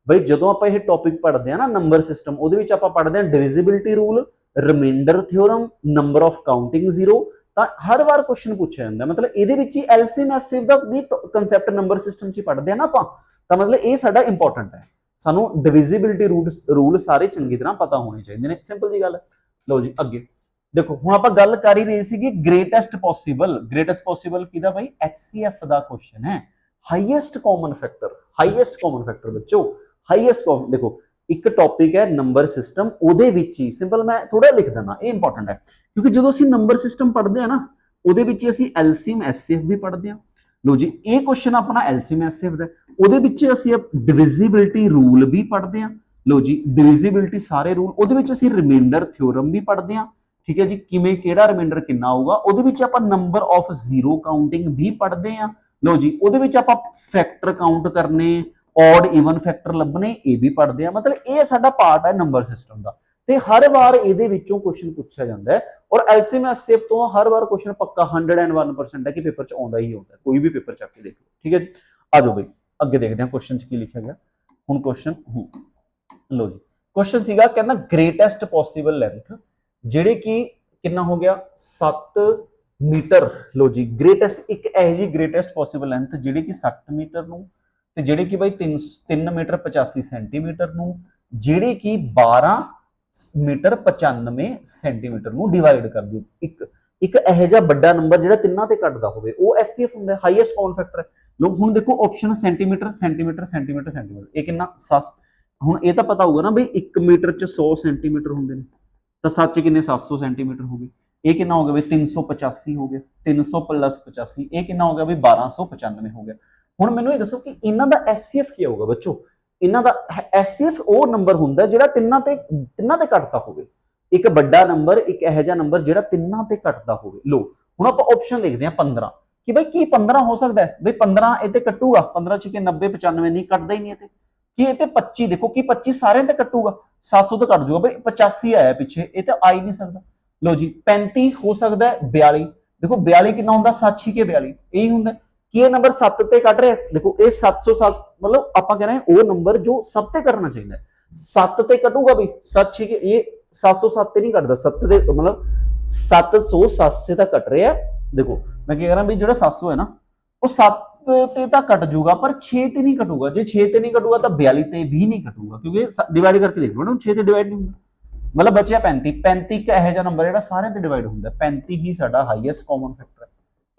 ਬਈ ਜਦੋਂ ਆਪਾਂ ਇਹ ਟੌਪਿਕ ਪੜ੍ਹਦੇ ਆ ਨਾ ਨੰਬਰ ਸਿਸਟਮ, ਉਹਦੇ ਵਿੱਚ ਆਪਾਂ ਪੜ੍ਹਦੇ ਆ divisibility rule, remainder theorem, number of counting 0, ਤਾਂ ਹਰ ਵਾਰ ਕੁਐਸਚਨ ਪੁੱਛਿਆ ਜਾਂਦਾ। ਮਤਲਬ ਇਹਦੇ ਵਿੱਚ ਹੀ ਐਲਸੀਐਮ ਐਸਸੀਐਫ ਦਾ ਵੀ ਕਨਸੈਪਟ ਨੰਬਰ ਸਿਸਟਮ 'ਚ ਪੜ੍ਹਦੇ ਆ ਨਾ ਆਪਾਂ, ਤਾਂ ਮਤਲਬ ਇਹ ਸਾਡਾ ਇੰਪੋਰਟੈਂਟ ਹੈ। ਸਾਨੂੰ ਡਿਵੀਜ਼ਿਬਿਲਟੀ ਰੂਲ ਸਾਰੇ ਚੰਗੀ ਤਰ੍ਹਾਂ ਪਤਾ ਹੋਣੇ ਚਾਹੀਦੇ ਨੇ, ਸਿੰਪਲ ਜੀ ਗੱਲ ਹੈ। ਲਓ ਜੀ ਅੱਗੇ ਦੇਖੋ, ਹੁਣ ਆਪਾਂ ਗੱਲ ਕਰ ਹੀ ਰਹੇ ਸੀਗੇ ਗ੍ਰੇਟੈਸਟ ਪੋਸੀਬਲ ਕਿਹਦਾ ਬਾਈ, ਐਚਸੀਐਫ ਦਾ ਕੁਐਸਚਨ ਹੈ। ਹਾਈਐਸਟ ਕਾਮਨ ਫੈਕਟਰ ਬੱਚੋ, ਹਾਈਐਸਟ ਦੇਖੋ ਇੱਕ ਟੌਪਿਕ ਹੈ ਨੰਬਰ ਸਿਸਟਮ, ਉਹਦੇ ਵਿੱਚ ਹੀ ਸਿੰਪਲ ਮੈਂ ਥੋੜਾ ਲਿਖ ਦਿੰਦਾ, ਇਹ ਇੰਪੋਰਟੈਂਟ ਹੈ ਕਿਉਂਕਿ ਜਦੋਂ ਅਸੀਂ ਨੰਬਰ ਸਿਸਟਮ ਪੜ੍ਹਦੇ ਆ ਨਾ ਉਹਦੇ ਵਿੱਚ ਅਸੀਂ ਐਲਸੀਐਮ ਐਚਸੀਐਫ ਵੀ ਪੜ੍ਹਦੇ ਆ। ਲੋ ਜੀ ਇਹ ਕੁਐਸਚਨ ਆਪਣਾ ਐਲਸੀਐਮ ਐਚਸੀਐਫ ਦਾ, ਉਹਦੇ ਵਿੱਚ ਅਸੀਂ ਡਿਵੀਜ਼ਿਬਿਲਟੀ ਰੂਲ ਵੀ ਪੜ੍ਹਦੇ ਆ। ਲੋ ਜੀ ਡਿਵੀਜ਼ਿਬਿਲਟੀ ਸਾਰੇ ਰੂਲ, ਉਹਦੇ ਵਿੱਚ ਅਸੀਂ ਰਿਮਾਈਂਡਰ ਥਿਓਰਮ ਵੀ ਪੜ੍ਹਦੇ ਆ। ਠੀਕ ਹੈ ਜੀ, ਕਿਵੇਂ ਕਿਹੜਾ ਰਿਮਾਈਂਡਰ ਕਿੰਨਾ ਆਊਗਾ। ਉਹਦੇ ਵਿੱਚ ਆਪਾਂ ਨੰਬਰ ਆਫ ਜ਼ੀਰੋ ਕਾਊਂਟਿੰਗ ਵੀ ਪੜ੍ਹਦੇ ਆ। ਲੋ ਜੀ ਉਹਦੇ ਵਿੱਚ ਆਪਾਂ ਫੈਕਟਰ ਕਾਊਂਟ ਕਰਨੇ, ਔਡ ਈਵਨ ਫੈਕਟਰ ਲੱਭਣੇ, ਇਹ ਵੀ ਪੜ੍ਹਦੇ ਆ। ਮਤਲਬ ਇਹ ਸਾਡਾ ਪਾਰਟ ਹੈ ਨੰਬਰ ਸਿਸਟਮ ਦਾ, ਤੇ ਹਰ ਵਾਰ ਇਹਦੇ ਵਿੱਚੋਂ ਕੁਐਸਚਨ ਪੁੱਛਿਆ ਜਾਂਦਾ ਹੈ। ਔਰ ਐਲਸੀਐਮ ਐਚਸੀਐਫ ਤੋਂ ਹਰ ਵਾਰ ਕੁਐਸਚਨ ਪੱਕਾ 101% ਹੈ ਕਿ ਪੇਪਰ 'ਚ ਆਉਂਦਾ ਹੀ ਆਉਂਦਾ, ਕੋਈ ਵੀ ਪੇਪਰ ਚੱਕ ਕੇ ਦੇਖ ਲਓ। ਠੀਕ ਹੈ ਜੀ, ਆ ਜਾਓ ਬਈ ਅੱਗੇ ਦੇਖਦੇ ਹਾਂ ਕੁਐਸਚਨ 'ਚ ਕੀ ਲਿਖਿਆ ਗਿਆ। ਹੁਣ ਕੁਐਸਚਨ ਲੋ ਜੀ ਕੁਐਸਚਨ ਸੀਗਾ, ਕਹਿੰਦਾ ਗ੍ਰੇਟੈਸਟ ਪੋਸੀਬਲ ਲੈਂਥ ਜਿਹੜੇ ਕਿ ਕਿੰਨਾ ਹੋ ਗਿਆ 7 ਮੀਟਰ। ਲੋ ਜੀ ਗ੍ਰੇਟੈਸਟ ਇੱਕ ਇਹ ਜੀ ਗ੍ਰੇਟੈਸਟ ਪੋਸੀਬਲ ਲੈਂਥ ਜਿਹੜੀ ਕਿ 60 ਮੀਟਰ ਨੂੰ, ਤੇ ਜਿਹੜੇ ਕਿ ਬਾਈ 3 ਮੀਟਰ 85 ਸੈਂਟੀਮੀਟਰ ਨੂੰ, ਜਿਹੜੇ ਕਿ 12 ਮੀਟਰ 95 ਸੈਂਟੀਮੀਟਰ ਨੂੰ ਡਿਵਾਈਡ ਕਰ ਦਿਓ। ਇੱਕ ਇਹ ਜਿਹਾ ਵੱਡਾ ਨੰਬਰ ਜਿਹੜਾ ਤਿੰਨਾਂ ਤੇ ਘਟਦਾ ਹੋਵੇ ਉਹ ਐਚਸੀਐਫ ਹੁੰਦਾ, ਹਾਈਐਸਟ ਕਾਮਨ ਫੈਕਟਰ ਹੈ। ਲੋ ਹੁਣ ਦੇਖੋ option centimetre centimetre centimetre centimetre, ਇਹ ਕਿੰਨਾ 7। ਹੁਣ ਇਹ ਤਾਂ ਪਤਾ ਹੋਊਗਾ ਨਾ ਬਈ 1 ਮੀਟਰ 'ਚ 100 ਸੈਂਟੀਮੀਟਰ ਹੁੰਦੇ ਨੇ, ਤਾਂ 7 ਕਿੰਨੇ 700 ਸੈਂਟੀਮੀਟਰ ਹੋ ਗਏ। ਇਹ ਕਿੰਨਾ ਹੋ ਗਿਆ ਬਈ 385 ਹੋ ਗਿਆ, 300 + 85 ਇਹ ਕਿੰਨਾ ਹੋ ਗਿਆ ਬਈ 1295 ਹੋ ਗਿਆ। ਹੁਣ ਮੈਨੂੰ ਇਹ ਦੱਸੋ ਕਿ ਇਹਨਾਂ ਦਾ ਐਚਸੀਐਫ ਕੀ ਹੋਊਗਾ ਬੱਚੋ। ਇਹਨਾਂ ਦਾ ਐਚਸੀਐਫ ਉਹ ਨੰਬਰ ਹੁੰਦਾ ਜਿਹੜਾ ਤਿੰਨਾਂ ਤੇ ਘਟਦਾ ਹੋਵੇ। ਇੱਕ ਵੱਡਾ ਨੰਬਰ, ਇੱਕ ਇਹੋ ਜਿਹਾ ਨੰਬਰ ਜਿਹੜਾ ਤਿੰਨਾਂ ਤੇ ਘਟਦਾ ਹੋਵੇ। ਲੋ ਹੁਣ ਆਪਾਂ ਆਪਸ਼ਨ ਦੇਖਦੇ ਹਾਂ 15 ਕਿ ਬਈ ਕੀ 15 ਹੋ ਸਕਦਾ ਹੈ ਬਈ 15 ਇਹ ਤੇ ਕੱਟੂਗਾ, 15 ਚ 90 95 ਨਹੀਂ ਕੱਟਦਾ ਹੀ ਨਹੀਂ ਇਹ ਤੇ। ਕਿ ਇਹ ਤੇ 25 ਦੇਖੋ ਕਿ 25 ਸਾਰਿਆਂ ਤੇ ਕੱਟੂਗਾ, 700 ਤੇ ਕੱਟ ਜਾਊਗਾ ਬਈ 85 ਆਇਆ ਪਿੱਛੇ, ਇਹ ਤਾਂ ਆ ਹੀ ਨਹੀਂ ਸਕਦਾ। ਲੋ ਜੀ 35 ਹੋ ਸਕਦਾ ਹੈ, 42 ਦੇਖੋ 42 ਕਿੰਨਾ ਹੁੰਦਾ 7 6 42 ਇਹੀ ਹੁੰਦਾ। ਕਿ ਇਹ ਨੰਬਰ 7 ਤੇ ਕੱਟ ਰਿਹਾ, ਦੇਖੋ ਇਹ 707 ਮਤਲਬ ਆਪਾਂ ਕਹ ਰਹੇ ਹਾਂ ਉਹ ਨੰਬਰ ਜੋ ਸਭ ਤੇ ਕੱਟਣਾ ਚਾਹੀਦਾ, 7 ਤੇ ਕੱਟੂਗਾ ਬਈ 7 6 ਇਹ 707 ਤੇ ਨਹੀਂ ਕੱਟਦਾ, 7 ਤੇ ਮਤਲਬ 787 ਤਾਂ ਕੱਟ ਰਿਹਾ। ਦੇਖੋ ਮੈਂ ਕੀ ਕਹ ਰਿਹਾ ਵੀ ਜਿਹੜਾ 700 ਹੈ ਨਾ ਉਹ 7 ਤੇ ਤਾਂ ਕੱਟ ਜਾਊਗਾ ਪਰ 6 ਤੇ ਨਹੀਂ ਕੱਟੂਗਾ। ਜੇ 6 ਤੇ ਨਹੀਂ ਕੱਟੂਗਾ ਤਾਂ 42 ਤੇ ਵੀ ਨਹੀਂ ਕੱਟੂਗਾ, ਕਿਉਂਕਿ ਡਿਵਾਈਡ ਕਰਕੇ ਦੇਖ ਲਓ ਨਾ 6 ਤੇ ਡਿਵਾਈਡ ਨਹੀਂ ਹੁੰਦਾ। ਮਤਲਬ ਬਚਿਆ 35 35 ਇੱਕ ਇਹੋ ਜਿਹਾ ਨੰਬਰ ਜਿਹੜਾ ਸਾਰਿਆਂ ਤੇ ਡਿਵਾਈਡ ਹੁੰਦਾ, 35 ਹੀ ਸਾਡਾ ਹਾਈਐਸਟ ਕਾਮਨ ਫੈਕਟਰ ਹੈ,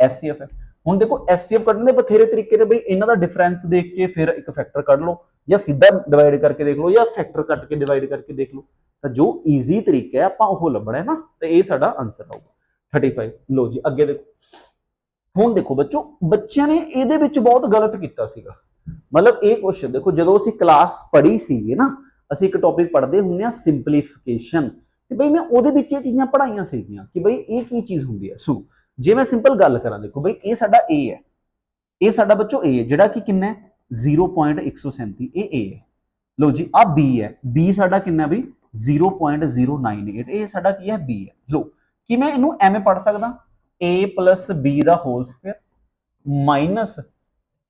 ਐਚਸੀਐਫ ਹੈ। ਹੁਣ ਦੇਖੋ ਐਚਸੀਐਫ ਕੱਢਣ ਦੇ ਬਥੇਰੇ ਤਰੀਕੇ ਨੇ ਬਈ, ਇਹਨਾਂ ਦਾ ਡਿਫਰੈਂਸ ਦੇਖ ਕੇ ਫਿਰ ਇੱਕ ਫੈਕਟਰ ਕੱਢ ਲਓ, ਜਾਂ ਸਿੱਧਾ ਡਿਵਾਈਡ ਕਰਕੇ ਦੇਖ ਲਓ, ਜਾਂ ਫੈਕਟਰ ਕੱਟ ਕੇ ਡਿਵਾਈਡ ਕਰਕੇ ਦੇਖ ਲਓ। ਤਾਂ ਜੋ ਈਜ਼ੀ ਤਰੀਕਾ ਹੈ ਆਪਾਂ ਉਹ ਲੱਭਣਾ ਹੈ ਨਾ, ਤੇ ਇਹ ਸਾਡਾ ਆਨਸਰ ਆਊਗਾ 35। ਲੋ ਜੀ ਅੱਗੇ ਦੇਖੋ, ਹੁਣ ਦੇਖੋ ਬੱਚਿਆਂ ਨੇ ਇਹਦੇ ਵਿੱਚ ਬਹੁਤ ਗਲਤ ਕੀਤਾ ਸੀਗਾ। ਮਤਲਬ ਇਹ ਕੁਐਸਚਨ ਦੇਖੋ, ਜਦੋਂ ਅਸੀਂ ਕਲਾਸ ਪੜ੍ਹੀ ਸੀਗੀ ਨਾ, ਅਸੀਂ ਇੱਕ ਟੌਪਿਕ ਪੜ੍ਹਦੇ ਹੁੰਦੇ ਆ ਸਿੰਪਲੀਫਿਕੇਸ਼ਨ, ਤੇ ਬਈ ਮੈਂ ਉਹਦੇ ਵਿੱਚ ਇਹ ਚੀਜ਼ਾਂ ਪੜ੍ਹਾਈਆਂ ਸੀਗੀਆਂ ਕਿ ਬਈ ਇਹ ਕੀ ਚੀਜ਼ ਹੁੰਦੀ ਹੈ। ਸੁਣੋ ਜੇ ਮੈਂ ਸਿੰਪਲ ਗੱਲ ਕਰਾਂ, ਦੇਖੋ ਬਈ ਇਹ ਸਾਡਾ A ਹੈ, ਇਹ ਸਾਡਾ ਬੱਚੋ A ਹੈ ਜਿਹੜਾ ਕਿ ਕਿੰਨਾ ਹੈ 0.137, ਇਹ A ਹੈ। ਲੋ ਜੀ ਆ B ਹੈ, B ਸਾਡਾ ਕਿੰਨਾ ਬਈ 0.098, ਇਹ ਸਾਡਾ ਕੀ ਹੈ B ਹੈ। ਲੋ ਕਿ ਮੈਂ ਇਹਨੂੰ ਐਵੇਂ ਪੜ੍ਹ ਸਕਦਾ A + B ਦਾ whole square minus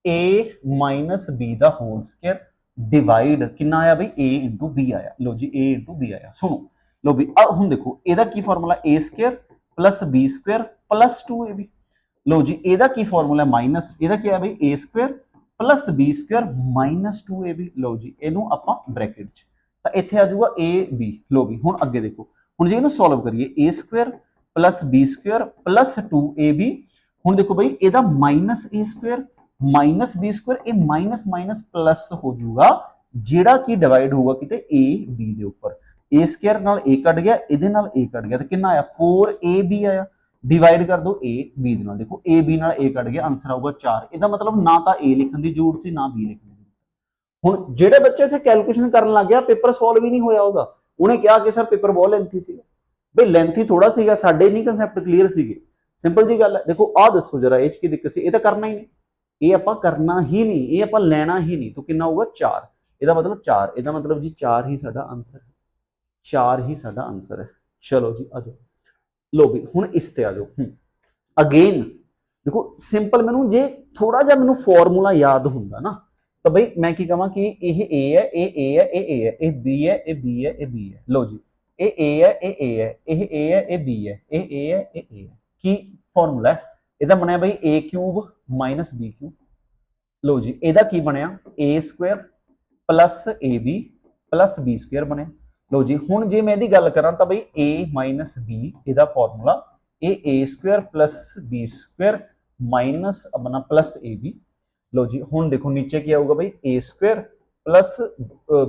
A - B ਦਾ ਹੋਲ ਸਕੁਅਰ ਡਿਵਾਈਡ ਕਿੰਨਾ ਆਇਆ ਬਈ A × B ਆਇਆ। ਲੋ ਜੀ A × B ਆਇਆ। ਸੁਣੋ ਲੋ ਵੀ ਹੁਣ ਦੇਖੋ ਇਹਦਾ ਕੀ ਫਾਰਮੂਲਾ A² + B² + 2AB। लो जी ਇਹਦਾ ਕੀ ਫਾਰਮੂਲਾ ਹੈ ਮਾਈਨਸ ਇਹਦਾ ਕੀ ਹੈ ਬਈ a square plus b square minus 2ab ਲਓ ਜੀ ਇਹਨੂੰ ਆਪਾਂ ਬ੍ਰੈਕਟ ਚ ਤਾਂ ਇੱਥੇ ਆ ਜਾਊਗਾ ab ਲਓ ਵੀ ਹੁਣ ਅੱਗੇ ਦੇਖੋ ਹੁਣ ਜੇ ਇਹਨੂੰ ਸੋਲਵ ਕਰੀਏ a square plus b square plus 2ab ਹੁਣ ਦੇਖੋ ਬਈ ਇਹਦਾ minus a square minus b square ਇਹ ਮਾਈਨਸ ਮਾਈਨਸ ਪਲੱਸ ਹੋ ਜਾਊਗਾ ਜਿਹੜਾ ਕਿ ਡਿਵਾਈਡ ਹੋਊਗਾ ਕਿਤੇ a b ਦੇ ਉੱਪਰ a ਸਕੁਅਰ ਨਾਲ a ਕੱਟ ਗਿਆ ਇਹਦੇ ਨਾਲ a ਕੱਟ ਗਿਆ ਤਾਂ ਕਿੰਨਾ ਆਇਆ 4ab ਆਇਆ डिवाइड कर दो ए बी दे नाल देखो ए बी नाल ए कट गया आंसर आऊगा 4 ਇਹਦਾ मतलब ना ਤਾਂ ए लिखਣ ਦੀ ਜ਼ਰੂਰਤ ਸੀ ਨਾ b ਲਿਖਣ ਦੀ ਹੁਣ ਜਿਹੜੇ ਬੱਚੇ ਇੱਥੇ ਕੈਲਕੂਲੇਸ਼ਨ ਕਰਨ ਲੱਗ ਗਿਆ ਪੇਪਰ ਸੋਲਵ ਹੀ ਨਹੀਂ ਹੋਇਆ ਉਹਦਾ ਉਹਨੇ ਕਿਹਾ ਕਿ ਸਰ ਪੇਪਰ ਬਹੁਤ ਲੈਂਥੀ ਸੀਗਾ ਬਈ ਲੈਂਥੀ ਥੋੜਾ ਸੀਗਾ ਸਾਡੇ ਨਹੀਂ ਕਨਸੈਪਟ ਕਲੀਅਰ ਸੀਗੇ ਸਿੰਪਲ ਜੀ ਗੱਲ ਹੈ ਦੇਖੋ ਆਹ ਦੱਸੋ ਜਰਾ ਇਹ ਚ ਕੀ ਦਿੱਕਤ ਸੀ ਇਹ ਤਾਂ ਕਰਨਾ ਹੀ ਨਹੀਂ ਇਹ ਆਪਾਂ ਕਰਨਾ ਹੀ ਨਹੀਂ ਇਹ ਆਪਾਂ ਲੈਣਾ ਹੀ ਨਹੀਂ ਤਾਂ ਕਿੰਨਾ ਹੋਊਗਾ 4 ਇਹਦਾ ਮਤਲਬ 4 ਇਹਦਾ ਮਤਲਬ ਜੀ 4 ਹੀ ਸਾਡਾ ਆਨਸਰ ਹੈ 4 ਹੀ ਸਾਡਾ ਆਨਸਰ ਹੈ ਚਲੋ ਜੀ ਆ ਜਾਓ लो भी हुण इस ते आ जाओ अगेन देखो सिंपल मैनू जे थोड़ा जा मैनू फॉर्मूला याद हुंदा ना तो बई मैं की कहां कि यह ए है ए है ए बी है ए बी है ए बी है लो जी ए है ए है ए बी है ए है की फॉर्मूला है इहदा बनया बई A cube minus B cube लो जी इहदा की बनया A square plus A B plus B square बनया लो जी हुण जे मैं इहदी गल करां तां बई a माइनस b इहदा formula a square plus b square minus अपना प्लस ab लो जी हुण देखो नीचे की आऊगा बई a square plus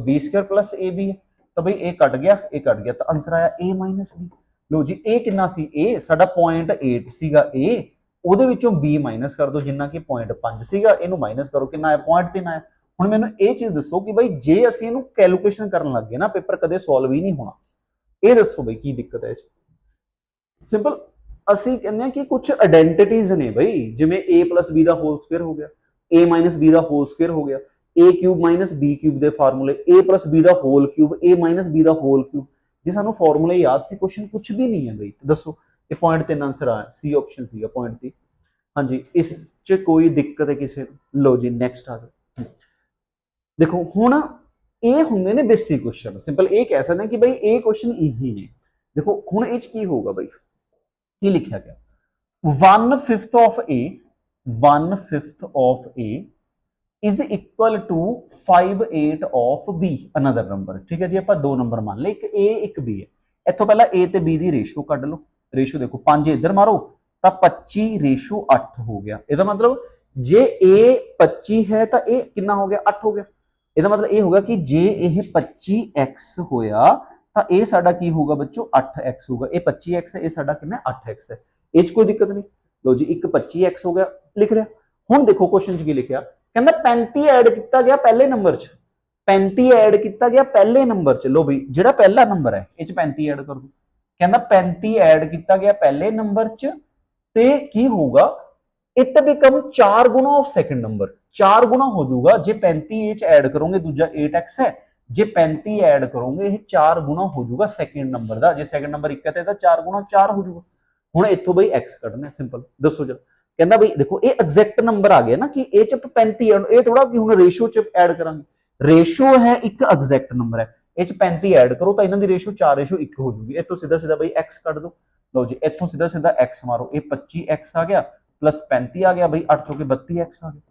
b square plus ab है तो बई a कट गया तो आंसर आया a माइनस b लो जी a कितना सी a साडा 0.8 सीगा a ਉਹਦੇ ਵਿੱਚੋਂ b ਮਾਈਨਸ ਕਰ ਦੋ ਜਿੰਨਾ ਕਿ 0.5 ਸੀਗਾ ਇਹਨੂੰ ਮਾਈਨਸ ਕਰੋ ਕਿੰਨਾ ਆਇਆ 0.3 ਆਇਆ ਹੁਣ ਮੈਨੂੰ ਇਹ ਚੀਜ਼ ਦੱਸੋ ਕਿ ਭਾਈ ਜੇ ਅਸੀਂ ਇਹਨੂੰ ਕੈਲਕੂਲੇਸ਼ਨ ਕਰਨ ਲੱਗ ਗਏ ਨਾ ਪੇਪਰ ਕਦੇ ਸੋਲਵ ਹੀ ਨਹੀਂ ਹੋਣਾ ਇਹ ਦੱਸੋ ਭਾਈ ਕੀ ਦਿੱਕਤ ਹੈ ਇਹ ਚ ਸਿੰਪਲ ਅਸੀਂ ਕਹਿੰਦੇ ਆ ਕਿ ਕੁਝ ਆਇਡੈਂਟੀਟੀਜ਼ ਨੇ ਭਾਈ ਜਿਵੇਂ a b ਦਾ ਹੋਲ ਸਕੁਅਰ ਹੋ ਗਿਆ a b ਦਾ ਹੋਲ ਸਕੁਅਰ ਹੋ ਗਿਆ a ਕਿਊਬ b ਕਿਊਬ ਦੇ ਫਾਰਮੂਲੇ a b ਦਾ ਹੋਲ ਕਿਊਬ a b ਦਾ ਹੋਲ ਕਿਊਬ ਜੇ ਸਾਨੂੰ ਫਾਰਮੂਲੇ ਯਾਦ ਸੀ ਕੁਐਸਚਨ ਕੁਝ ਵੀ ਨਹੀਂ ਹੈ ਭਾਈ ਦੱਸੋ ਇਹ 0.3 ਆਨਸਰ ਆ ਸੀ ਆਪਸ਼ਨ ਸੀਗਾ 0.3 ਹਾਂਜੀ ਇਸ ਚ ਕੋਈ ਦਿੱਕਤ ਹੈ ਕਿਸੇ ਨੂੰ ਲਓ ਜੀ ਨੈਕਸਟ ਆ ਜਾਓ देखो हुण ये हुंदे ने बेसिक क्वेश्चन सिंपल ये कह सकते हैं कि भाई ये क्वेश्चन ईजी ने देखो हुण इह च की होगा भाई की लिखा गया 1/5 of a is equal to 5/8 of b another number ठीक है जी आपां दो नंबर मान ले एक a एक b है इत्थों पहला a ते b दी रेशो कढ लो रेशो देखो 5 इधर मारो तां 25:8 हो गया इहदा मतलब जे a 25 है तां a कितना हो गया 8 हो गया ਇਹਦਾ ਮਤਲਬ ਇਹ ਹੋਗਾ ਕਿ ਜੇ ਇਹ 25x ਹੋਇਆ ਤਾਂ ਇਹ ਸਾਡਾ ਕੀ ਹੋਊਗਾ ਬੱਚੋ 8x ਹੋਊਗਾ ਇਹ 25x ਹੈ ਇਹ ਸਾਡਾ ਕਿੰਨਾ 8x ਹੈ ਇਹ 'ਚ ਕੋਈ ਦਿੱਕਤ ਨਹੀਂ ਲਓ ਜੀ ਇੱਕ 25x ਹੋ ਗਿਆ ਲਿਖ ਰਿਹਾ ਹੁਣ ਦੇਖੋ ਕੁਐਸਚਨ 'ਚ ਕੀ ਲਿਖਿਆ ਕਹਿੰਦਾ 35 ਐਡ ਕੀਤਾ ਗਿਆ ਪਹਿਲੇ ਨੰਬਰ 'ਚ 35 ਐਡ ਕੀਤਾ ਗਿਆ ਪਹਿਲੇ ਨੰਬਰ 'ਚ ਲਓ ਬਈ ਜਿਹੜਾ ਪਹਿਲਾ ਨੰਬਰ ਹੈ ਇਹ 'ਚ 35 ਐਡ ਕਰ ਦੋ ਕਹਿੰਦਾ 35 ਐਡ ਕੀਤਾ ਗਿਆ ਪਹਿਲੇ ਨੰਬਰ 'ਚ ਤੇ ਕੀ ਹੋਊਗਾ it become 4 Guna of second number 4 गुना हो जाऊगा जे 35 ए च ऐड करोगे दूजा 8x है जे 35 ऐड करोगे ये 4 गुना हो जाऊगा सेकंड नंबर दा जे सेकंड नंबर 1 है तो 4 गुना 4 हो जाऊगा हुण इत्थों बई x कढना सिंपल दसो जरा कहंदा बई देखो ये एग्जैक्ट नंबर आ गया ना कि ए च 35 ये थोड़ा कि हुण रेशो च ऐड करांगे रेशो है एक एग्जैक्ट नंबर है ए च 35 ऐड करो तो इन्हां दी रेशो 4:1 हो जाऊगी इत्थों सीधा सीधा बई x कढ दो लो जी इत्थों सीधा सीधा x मारो ये 25x आ गया प्लस 35 आ गया भाई 8 चौके 32x आ गया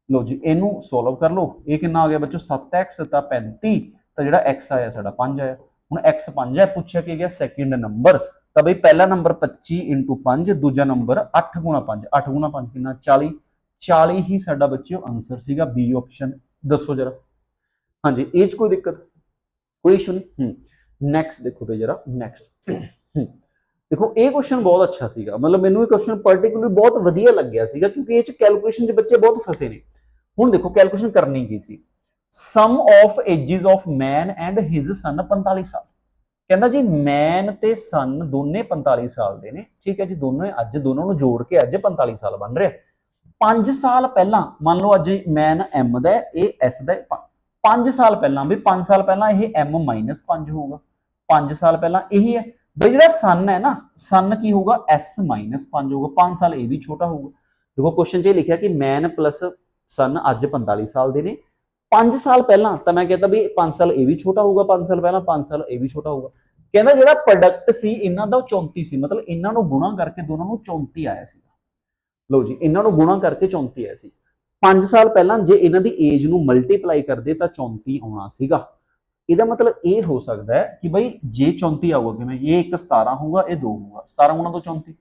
लो जी इनू सोल्व कर लो ये कितना आ गया बच्चों 7x तो 35 तो जो x आया साडा 5 आया हुण x 5 है पूछा कि गया सेकंड नंबर तो भाई पहला नंबर 25 × 5 दूजा नंबर 8 × 5 8 × 5 कितना 40 40 ही साडा बच्चों आंसर सीगा बी ऑप्शन दसो जरा हाँ जी एज कोई दिक्कत कोई इशू नहीं नैक्सट देखो भाई जरा नैक्सट देखो ये क्वेश्चन बहुत अच्छा सीगा मतलब मैनू ये क्वेश्चन पर्टिकुलर बहुत वधिया लग गया सीगा क्योंकि ये कैलकुलेशन बच्चे बहुत फसे ने हुण देखो कैलकुलेशन करनी की सी sum of ages of man and his son 45 साल कहंदा जी मैन ते सन दोने 45 साल दे ने ठीक है जी दोनों अज दोनों नूं जोड़ के अज 45 साल बन रहा 5 साल पहला मान लो अज मैन एम दा ए एस दा 5 साल पहला भी 5 साल पहला ये एम -5 होगा 5 साल पहला यही है भाई जो सन है ना सन की होगा S -5 होगा 5 साल ये भी छोटा होगा देखो क्वेश्चन च लिखा कि मैन प्लस सन अज 45 साल के ने 5 साल पहला तो मैं कहता भी 5 साल ये भी छोटा होगा 5 साल पहला 5 साल ये भी छोटा होगा कहना जो प्रोडक्ट सी इन्हां दा 34 सी मतलब इन्हां नूं गुणा करके दोनों नूं 34 आया सी ਲਓ ਜੀ ਇਹਨਾਂ ਨੂੰ ਗੁਣਾ ਕਰਕੇ 34 ਆਇਆ ਸੀ। 5 ਸਾਲ ਪਹਿਲਾਂ ਜੇ ਇਹਨਾਂ ਦੀ ਏਜ ਨੂੰ ਮਲਟੀਪਲਾਈ ਕਰਦੇ ਤਾਂ 34 ਆਉਣਾ ਸੀਗਾ। ਇਹਦਾ ਮਤਲਬ ਇਹ ਹੋ ਸਕਦਾ ਹੈ ਕਿ ਬਈ ਜੇ 34 ਆਊਗਾ ਕਿਵੇਂ, ਇਹ ਇੱਕ 17 ਹੋਊਗਾ, ਇਹ 2 ਹੋਊਗਾ, 17 ਗੁਣਾ 2 34।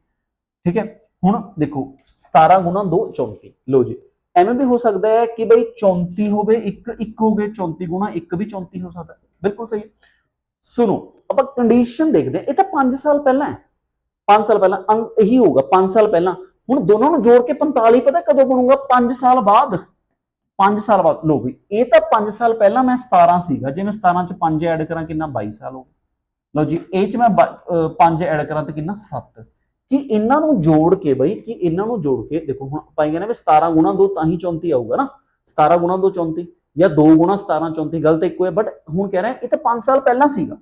ਠੀਕ ਹੈ, ਹੁਣ ਦੇਖੋ 17 ਗੁਣਾ 2 34। ਲਓ ਜੀ ਐਵੇਂ ਵੀ ਹੋ ਸਕਦਾ ਹੈ ਕਿ ਬਈ 34 ਹੋਵੇ, ਇੱਕ ਹੋ ਗਏ, 34 ਗੁਣਾ 1 ਵੀ 34 ਹੋ ਸਕਦਾ। ਬਿਲਕੁਲ ਸਹੀ। ਸੁਣੋ ਆਪਾਂ ਕੰਡੀਸ਼ਨ ਦੇਖਦੇ ਹਾਂ, ਇਹ ਤਾਂ 5 ਸਾਲ ਪਹਿਲਾਂ ਹੈ, 5 ਸਾਲ ਪਹਿਲਾਂ ਇਹੀ ਹੋਊਗਾ 5 ਸਾਲ ਪਹਿਲਾਂ। ਹੁਣ ਦੋਨੋਂ ਨੂੰ ਜੋੜ ਕੇ 45 ਪਤਾ ਕਦੋਂ ਬਣੂਗਾ, 5 ਸਾਲ ਬਾਅਦ। 5 ਸਾਲ ਬਾਅਦ। ਲੋ ਵੀ ਇਹ ਤਾਂ 5 ਸਾਲ ਪਹਿਲਾਂ ਮੈਂ 17 ਸੀਗਾ, ਜੇ ਮੈਂ 17 ਚ 5 ਐਡ ਕਰਾਂ ਕਿੰਨਾ 22 ਸਾਲ ਹੋ ਗਏ। ਲੋ ਜੀ ਇਹ ਚ ਮੈਂ 5 ਐਡ ਕਰਾਂ ਤੇ ਕਿੰਨਾ 7। ਕਿ ਇਹਨਾਂ ਨੂੰ ਜੋੜ ਕੇ ਬਈ, ਕਿ ਇਹਨਾਂ ਨੂੰ ਜੋੜ ਕੇ ਦੇਖੋ, ਹੁਣ ਆਪਾਂ ਕਹਿੰਦੇ ਵੀ 17 ਗੁਣਾ 2 ਤਾਂ ਹੀ 34 ਆਊਗਾ ਨਾ, 17 ਗੁਣਾ 2 34 ਜਾਂ 2 ਗੁਣਾ 17 34, ਗਲਤ ਇੱਕੋ ਹੈ। ਬਟ ਹੁਣ ਕਹਿ ਰਹੇ ਇਹ ਤਾਂ 5 ਸਾਲ ਪਹਿਲਾਂ ਸੀਗਾ,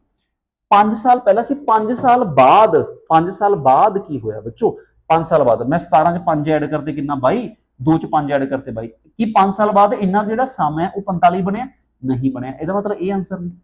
5 ਸਾਲ ਪਹਿਲਾਂ ਸੀ। 5 ਸਾਲ ਬਾਅਦ, 5 ਸਾਲ ਬਾਅਦ ਕੀ ਹੋਇਆ ਬੱਚੋ, 5 ਸਾਲ ਬਾਅਦ ਮੈਂ 17 ਚ 5 ਐਡ ਕਰਤੇ ਕਿੰਨਾ 22, 2 ਚ 5 ਐਡ ਕਰਤੇ 22। ਕਿ 5 ਸਾਲ ਬਾਅਦ ਇਹਨਾਂ ਜਿਹੜਾ ਸਮ ਹੈ ਉਹ 45 ਬਣਿਆ, ਨਹੀਂ ਬਣਿਆ। ਇਹਦਾ ਮਤਲਬ ਇਹ ਆਨਸਰ ਨਹੀਂ।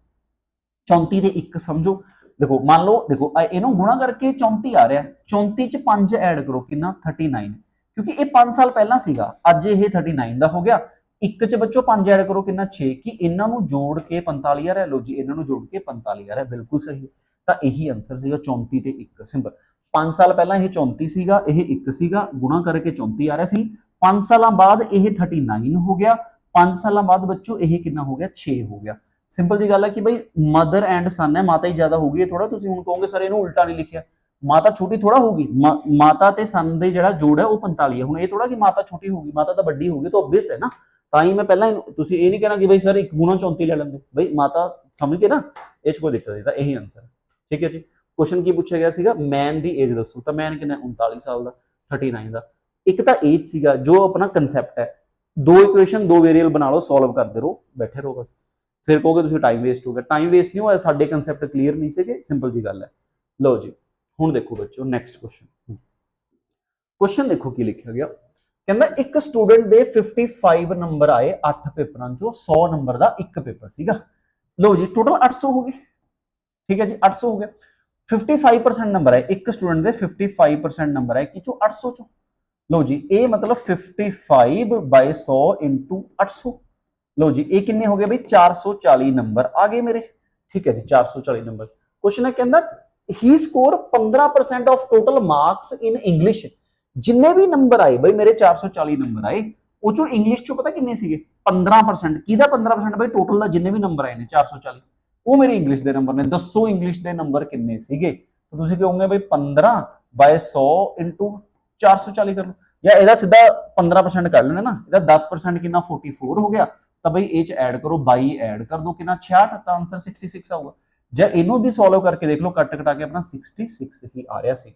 34 ਦੇ 1 ਸਮਝੋ। ਦੇਖੋ ਮੰਨ ਲਓ, ਦੇਖੋ ਇਹਨੂੰ ਗੁਣਾ ਕਰਕੇ 34 ਆ ਰਿਹਾ, 34 ਚ 5 ਐਡ ਕਰੋ ਕਿੰਨਾ 39, ਕਿਉਂਕਿ ਇਹ 5 ਸਾਲ ਪਹਿਲਾਂ ਸੀਗਾ, ਅੱਜ ਇਹ 39 ਦਾ ਹੋ ਗਿਆ। 1 ਚ ਬੱਚੋ 5 ਐਡ ਕਰੋ ਕਿੰਨਾ 6, ਕਿ ਇਹਨਾਂ ਨੂੰ ਜੋੜ ਕੇ 45 ਆ ਰਿਹਾ। ਲੋ ਜੀ ਇਹਨਾਂ ਨੂੰ ਜੋੜ ਕੇ 45 ਆ ਰਿਹਾ, ਬਿਲਕੁਲ ਸਹੀ। ਤਾਂ ਇਹੀ ਆਨਸਰ ਸੀਗਾ 34 ਤੇ 1, ਸਿੰਪਲ। 5 ਸਾਲ ਪਹਿਲਾਂ ਇਹ 34 ਸੀਗਾ, ਇਹ 1 ਸੀਗਾ, ਗੁਣਾ ਕਰਕੇ 34 ਆ ਰਿਹਾ ਸੀ। 5 ਸਾਲਾਂ ਬਾਅਦ ਇਹ 39 ਹੋ ਗਿਆ, 5 ਸਾਲਾਂ ਬਾਅਦ ਬੱਚੋ ਇਹ ਕਿੰਨਾ ਹੋ ਗਿਆ 6 ਹੋ ਗਿਆ। ਸਿੰਪਲ ਜੀ ਗੱਲ ਹੈ ਕਿ ਬਈ ਮਦਰ ਐਂਡ ਸਨ ਹੈ, ਮਾਤਾ ਹੀ ਜ਼ਿਆਦਾ ਹੋਊਗੀ। ਥੋੜਾ ਤੁਸੀਂ ਹੁਣ ਕਹੋਗੇ ਸਰ ਇਹਨੂੰ ਉਲਟਾ ਨਹੀਂ ਲਿਖਿਆ, ਮਾਤਾ ਛੋਟੀ ਥੋੜਾ ਹੋਊਗੀ, ਮਾਤਾ ਤੇ ਸਨ ਦੇ ਜਿਹੜਾ ਜੋੜ ਹੈ ਉਹ 45 ਹੈ। ਹੁਣ ਇਹ ਥੋੜਾ ਕਿ ਮਾਤਾ ਛੋਟੀ ਹੋਊਗੀ, ਮਾਤਾ ਤਾਂ ਵੱਡੀ ਹੋਊਗੀ, ਤਾਂ ਆਬਵੀਅਸ ਹੈ ਨਾ। ਤਾਂ ਹੀ ਮੈਂ ਪਹਿਲਾਂ ਤੁਸੀਂ ਇਹ ਨਹੀਂ ਕਹਿਣਾ ਕਿ ਬਈ ਸਰ 1 ਗੁਣਾ 34 ਲੈ ਲੈਂਦੇ, ਬਈ ਮਾਤਾ ਸਮਝ ਕੇ ਨਾ, ਇਹ 'ਚ ਕੋਈ ਦਿੱਕਤ ਨਹੀਂ। ਤਾਂ ਇਹੀ ਆਨਸਰ ਹੈ। ਠੀਕ ਹੈ ਜੀ। ਕੁਐਸਚਨ ਕੀ ਪੁੱਛਿਆ ਗਿਆ ਸੀਗਾ, ਮੈਨ ਦੀ ਏਜ ਦੱਸੋ। ਤਾਂ ਮੈਨ ਕਿੰਨਾ 39 ਸਾਲ ਦਾ, 39 ਦਾ। ਇੱਕ ਤਾਂ ਏਜ ਸੀਗਾ ਜੋ ਆਪਣਾ ਕਨਸੈਪਟ ਹੈ। 2 ਇਕੁਏਸ਼ਨ 2 ਵੇਰੀਏਬਲ ਬਣਾ ਲਓ, ਸੋਲਵ ਕਰਦੇ ਰਹੋ, ਬੈਠੇ ਰਹੋ ਬਸ। ਫਿਰ ਕਹੋਗੇ ਤੁਸੀਂ ਟਾਈਮ ਵੇਸਟ ਹੋ ਗਿਆ, ਟਾਈਮ ਵੇਸਟ ਨਹੀਂ ਹੋਇਆ, ਸਾਡੇ ਕਨਸੈਪਟ ਕਲੀਅਰ ਨਹੀਂ ਸੀਗੇ, ਸਿੰਪਲ ਜੀ ਗੱਲ ਹੈ। ਲਓ ਜੀ ਹੁਣ ਦੇਖੋ ਬੱਚੋ ਨੈਕਸਟ ਕੁਐਸਚਨ। ਕੁਐਸਚਨ ਦੇਖੋ ਕੀ ਲਿਖਿਆ ਗਿਆ, ਕਹਿੰਦਾ ਇੱਕ ਸਟੂਡੈਂਟ ਦੇ 55 ਨੰਬਰ ਆਏ 8 ਪੇਪਰਾਂ ਚੋਂ, 100 ਨੰਬਰ ਦਾ ਇੱਕ ਪੇਪਰ ਸੀਗਾ। ਲਓ ਜੀ ਟੋਟਲ 800 ਹੋ ਗਏ। ਠੀਕ ਹੈ ਜੀ 800 ਹੋ ਗਿਆ। 55% ਨੰਬਰ ਹੈ ਇੱਕ ਸਟੂਡੈਂਟ ਦੇ, 55% ਨੰਬਰ ਹੈ ਕਿ ਚੋਂ 800 ਚੋਂ। ਲਓ ਜੀ ਇਹ ਮਤਲਬ 55 ਬਾਈ 100 ਇੰਟੂ 800। ਲਓ ਜੀ ਇਹ ਕਿੰਨੇ ਹੋ ਗਏ ਬਈ 440 ਨੰਬਰ ਆ ਗਏ ਮੇਰੇ। ਠੀਕ ਹੈ ਜੀ 440 ਨੰਬਰ। ਕੁਐਸਚਨ ਹੈ ਕਹਿੰਦਾ he score 15% of total marks in English. ਜਿੰਨੇ ਵੀ ਨੰਬਰ ਆਏ ਬਈ ਮੇਰੇ 440 ਨੰਬਰ ਆਏ, ਉਹ ਚੋਂ ਇੰਗਲਿਸ਼ ਚੋਂ ਪਤਾ ਕਿੰਨੇ ਸੀਗੇ 15%। ਕਿਹਦਾ 15% ਬਈ ਟੋਟਲ ਦਾ ਜਿੰਨੇ ਵੀ ਨੰਬਰ ਆਏ ਨੇ 440, ਉਹ ਮੇਰੇ ਇੰਗਲਿਸ਼ ਦੇ ਨੰਬਰ ਨੇ। ਦੱਸੋ ਇੰਗਲਿਸ਼ ਦੇ ਨੰਬਰ ਕਿੰਨੇ ਸੀਗੇ। ਤਾਂ ਤੁਸੀਂ ਕਹੋਗੇ ਬਈ 15 ਬਾਈ 100 ਇੰਟੂ 440 ਕਰ ਲਓ, ਜਾਂ ਇਹਦਾ ਸਿੱਧਾ 15% ਕਰ ਲੈਣਾ ਨਾ, ਇਹਦਾ 10% ਕਿੰਨਾ 44 ਹੋ ਗਿਆ। ਤਾਂ ਬਈ ਇਹ ਚ ਐਡ ਕਰੋ 22 ਐਡ ਕਰ ਦੋ ਕਿੰਨਾ 66, ਤਾਂ ਆਨਸਰ 66 ਆਊਗਾ। ਜਾਂ ਇਹਨੂੰ ਵੀ ਸੋਲਵ ਕਰਕੇ ਦੇਖ ਲਓ, ਕੱਟ ਕਟਾ ਕੇ ਆਪਣਾ 66 ਹੀ ਆ ਰਿਹਾ ਸੀ।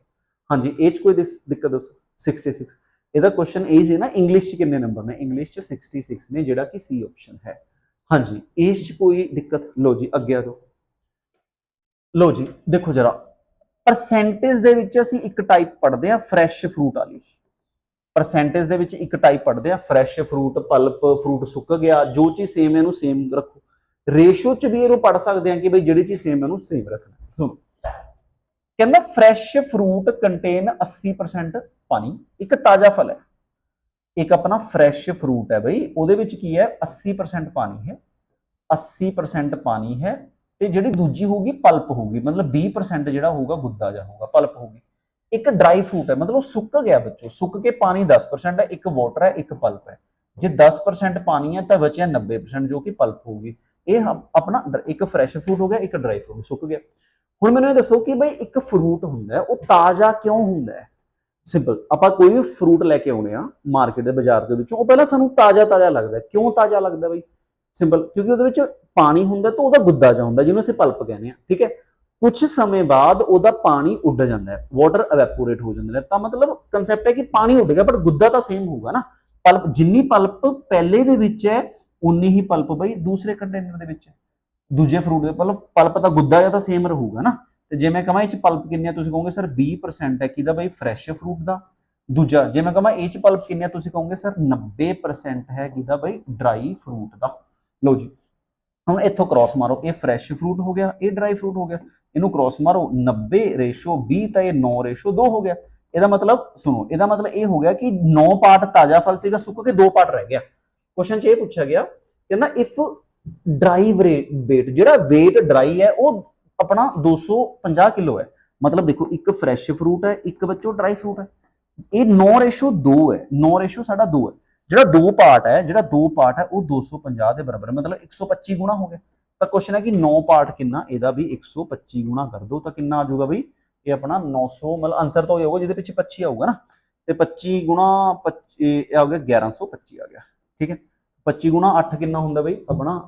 ਹਾਂਜੀ ਇਹ ਚ ਕੋਈ ਦਿੱਕਤ ਦੱਸੋ। 66 ਇਹਦਾ ਕੁਐਸਚਨ ਇਹ ਸੀ ਨਾ, ਇੰਗਲਿਸ਼ ਚ ਕਿੰਨੇ ਨੰਬਰ ਨੇ, ਇੰਗਲਿਸ਼ ਚ 66 ਨੇ, ਜਿਹੜਾ ਕਿ ਸੀ ਆਪਸ਼ਨ ਹੈ। ਹਾਂਜੀ ਇਸ ਚ ਕੋਈ ਦਿੱਕਤ। ਲਓ ਜੀ ਅੱਗੇ ਆ ਜਾਓ। ਲਓ ਜੀ ਦੇਖੋ ਜਰਾ, ਪਰਸੈਂਟੇਜ ਦੇ ਵਿੱਚ ਅਸੀਂ ਇੱਕ ਟਾਈਪ ਪੜ੍ਹਦੇ ਆ ਫਰੈਸ਼ ਫਰੂਟ ਵਾਲੀ। ਪਰਸੈਂਟੇਜ ਦੇ ਵਿੱਚ ਇੱਕ ਟਾਈਪ ਪੜ੍ਹਦੇ ਆ ਫਰੈਸ਼ ਫਰੂਟ, ਪਲਪ ਫਰੂਟ ਸੁੱਕ ਗਿਆ, ਜੋ ਚੀਜ਼ ਸੇਮ ਹੈ ਇਹਨੂੰ ਸੇਮ ਰੱਖੋ। ਰੇਸ਼ੋ ਚ ਵੀ ਇਹਨੂੰ ਪੜ੍ਹ ਸਕਦੇ ਆ ਕਿ ਬਈ ਜਿਹੜੀ ਚੀਜ਼ ਸੇਮ ਹੈ ਇਹਨੂੰ ਸੇਮ ਰੱਖਣਾ। ਸੁਣੋ ਕਹਿੰਦਾ ਫਰੈਸ਼ ਫਰੂਟ ਕੰਟੇਨ 80% ਪਾਣੀ। ਇੱਕ ਤਾਜ਼ਾ ਫਲ ਹੈ, ਇੱਕ ਆਪਣਾ ਫਰੈਸ਼ ਫਰੂਟ ਹੈ ਬਈ, ਉਹਦੇ ਵਿੱਚ ਕੀ ਹੈ 80% ਪਾਣੀ ਹੈ, 80% ਪਾਣੀ ਹੈ। ਤੇ ਜਿਹੜੀ ਦੂਜੀ ਹੋਊਗੀ ਪਲਪ ਹੋਊਗੀ, ਮਤਲਬ 20% ਜਿਹੜਾ ਹੋਊਗਾ ਗੁੱਦਾ ਜਿਹਾ ਹੋਊਗਾ, ਪਲਪ ਹੋਊਗੀ। ਇੱਕ ਡਰਾਈ ਫਰੂਟ ਹੈ, ਮਤਲਬ ਉਹ ਸੁੱਕ ਗਿਆ ਬੱਚੋ, ਸੁੱਕ ਕੇ ਪਾਣੀ 10% ਹੈ, ਇੱਕ ਵਾਟਰ ਹੈ, ਇੱਕ ਪਲਪ ਹੈ। ਜੇ 10% ਪਾਣੀ ਹੈ ਤਾਂ ਬਚਿਆ 90% ਜੋ ਕਿ ਪਲਪ ਹੋਊਗੀ। ਇਹ ਆਪਣਾ ਇੱਕ ਫਰੈਸ਼ ਫਰੂਟ ਹੋ ਗਿਆ, ਇੱਕ ਡਰਾਈ ਫਰੂਟ ਸੁੱਕ ਗਿਆ। ਹੁਣ ਮੈਨੂੰ ਇਹ ਦੱਸੋ ਕਿ ਬਈ ਇੱਕ ਫਰੂਟ ਹੁੰਦਾ ਉਹ ਤਾਜ਼ਾ ਕਿਉਂ ਹੁੰਦਾ ਹੈ। ਸਿੰਪਲ, ਆਪਾਂ ਕੋਈ ਵੀ ਫਰੂਟ ਲੈ ਕੇ ਆਉਣੇ ਆ ਮਾਰਕੀਟ ਦੇ ਬਾਜ਼ਾਰ ਦੇ ਵਿੱਚੋਂ, ਉਹ ਪਹਿਲਾਂ ਸਾਨੂੰ ਤਾਜ਼ਾ ਤਾਜ਼ਾ ਲੱਗਦਾ। ਕਿਉਂ ਤਾਜ਼ਾ ਲੱਗਦਾ ਬਈ, ਸਿੰਪਲ ਕਿਉਂਕਿ ਉਹਦੇ ਵਿੱਚ ਪਾਣੀ ਹੁੰਦਾ ਤਾਂ ਉਹਦਾ ਗੁੱਦਾ ਜਿਹਾ ਹੁੰਦਾ, ਜਿਹਨੂੰ ਅਸੀਂ ਪਲਪ ਕਹਿੰਦੇ ਆ। ਠੀਕ ਹੈ, ਕੁਝ ਸਮੇਂ ਬਾਅਦ ਉਹਦਾ ਪਾਣੀ ਉੱਡ ਜਾਂਦਾ ਹੈ, ਵਾਟਰ ਇਵੈਪੋਰੇਟ ਹੋ ਜਾਂਦੇ ਨੇ। ਤਾਂ ਮਤਲਬ ਕਨਸੈਪਟ ਹੈ ਕਿ ਪਾਣੀ ਉੱਡ ਗਿਆ ਬਟ ਗੁੱਦਾ ਤਾਂ ਸੇਮ ਹੋਊਗਾ ਨਾ। ਪਲਪ ਜਿੰਨੀ ਪਲਪ ਪਹਿਲੇ ਦੇ ਵਿੱਚ ਹੈ ਉਨੀ ਹੀ ਪਲਪ ਬਈ ਦੂਸਰੇ ਕੰਟੇਨਰ ਦੇ ਵਿੱਚ ਹੈ, ਦੂਜੇ ਫਰੂਟ ਦੇ। ਪਲਪ ਤਾਂ ਗੁੱਦਾ ਜਾਂ ਤਾਂ ਸੇਮ ਰਹੂਗਾ ਨਾ। ਤੇ ਜੇ ਮੈਂ ਕਹਾਂ ਇਹ ਚ ਪਲਪ ਕਿੰਨੀ ਆ, ਤੁਸੀਂ ਕਹੋਗੇ ਸਰ 20% ਹੈ ਕਿਹਦਾ ਬਈ ਫਰੈਸ਼ ਫਰੂਟ ਦਾ। ਦੂਜਾ ਜੇ ਮੈਂ ਕਹਾਂ ਇਹ ਚ ਪਲਪ ਕਿੰਨੀ ਆ, ਤੁਸੀਂ ਕਹੋਗੇ ਸਰ 90% ਹੈ ਕਿਹਦਾ ਬਈ ਡਰਾਈ ਫਰੂਟ ਦਾ। ਲਓ ਜੀ ਹੁਣ ਇੱਥੋਂ ਕ੍ਰਾਸ ਮਾਰੋ, ਇਹ ਫਰੈਸ਼ ਫਰੂਟ ਹੋ ਗਿਆ, ਇਹ ਡਰਾਈ ਫਰੂਟ ਹੋ ਗਿਆ। ਇਹਨੂੰ ਕ੍ਰਾਸ ਮਾਰੋ 90/20 ਤਾਂ ਇਹ 9/2 ਹੋ ਗਿਆ। ਇਹਦਾ ਮਤਲਬ ਸੁਣੋ, ਇਹਦਾ ਮਤਲਬ ਇਹ ਹੋ ਗਿਆ ਕਿ 9 ਪਾਰਟ ਤਾਜ਼ਾ ਫਲ ਸੀਗਾ, ਸੁੱਕ ਕੇ 2 ਪਾਰਟ ਰਹਿ ਗਿਆ। ਕੁਐਸਚਨ 'ਚ ਇਹ ਪੁੱਛਿਆ ਗਿਆ, ਕਹਿੰਦਾ ਇਫ ਡਰਾਈ weight ਜਿਹੜਾ weight ਡਰਾਈ ਹੈ ਉਹ ਆਪਣਾ 250 ਕਿਲੋ ਹੈ। मतलब देखो एक फ्रैश फ्रूट है, एक बच्चों ड्राई फ्रूट है, ये 9:2 है, 9 साडा 2 है। ਜਿਹੜਾ 2 ਪਾਰਟ ਹੈ, ਜਿਹੜਾ 2 ਪਾਰਟ ਹੈ ਉਹ 250 ਦੇ ਬਰਾਬਰ ਹੈ, मतलब 125 ਗੁਣਾ ਹੋ ਗਿਆ। ਤਾਂ ਕੁਐਸਚਨ ਹੈ ਕਿ 9 ਪਾਰਟ ਕਿੰਨਾ, ਇਹਦਾ ਵੀ 125 ਗੁਣਾ ਕਰ ਦੋ ਤਾਂ ਕਿੰਨਾ ਆ ਜਾਊਗਾ ਬਈ, ਇਹ ਆਪਣਾ 900, मतलब ਆਨਸਰ ਤਾਂ ਉਹ ਹੋਊਗਾ ਜਿਹਦੇ ਪਿੱਛੇ 25 ਆਊਗਾ ਨਾ, ਤੇ 25 ਗੁਣਾ 25 ਇਹ ਆ ਗਿਆ 1125 ਆ ਗਿਆ। ਠੀਕ ਹੈ, 25 ਗੁਣਾ 8 ਕਿੰਨਾ ਹੁੰਦਾ ਬਈ ਆਪਣਾ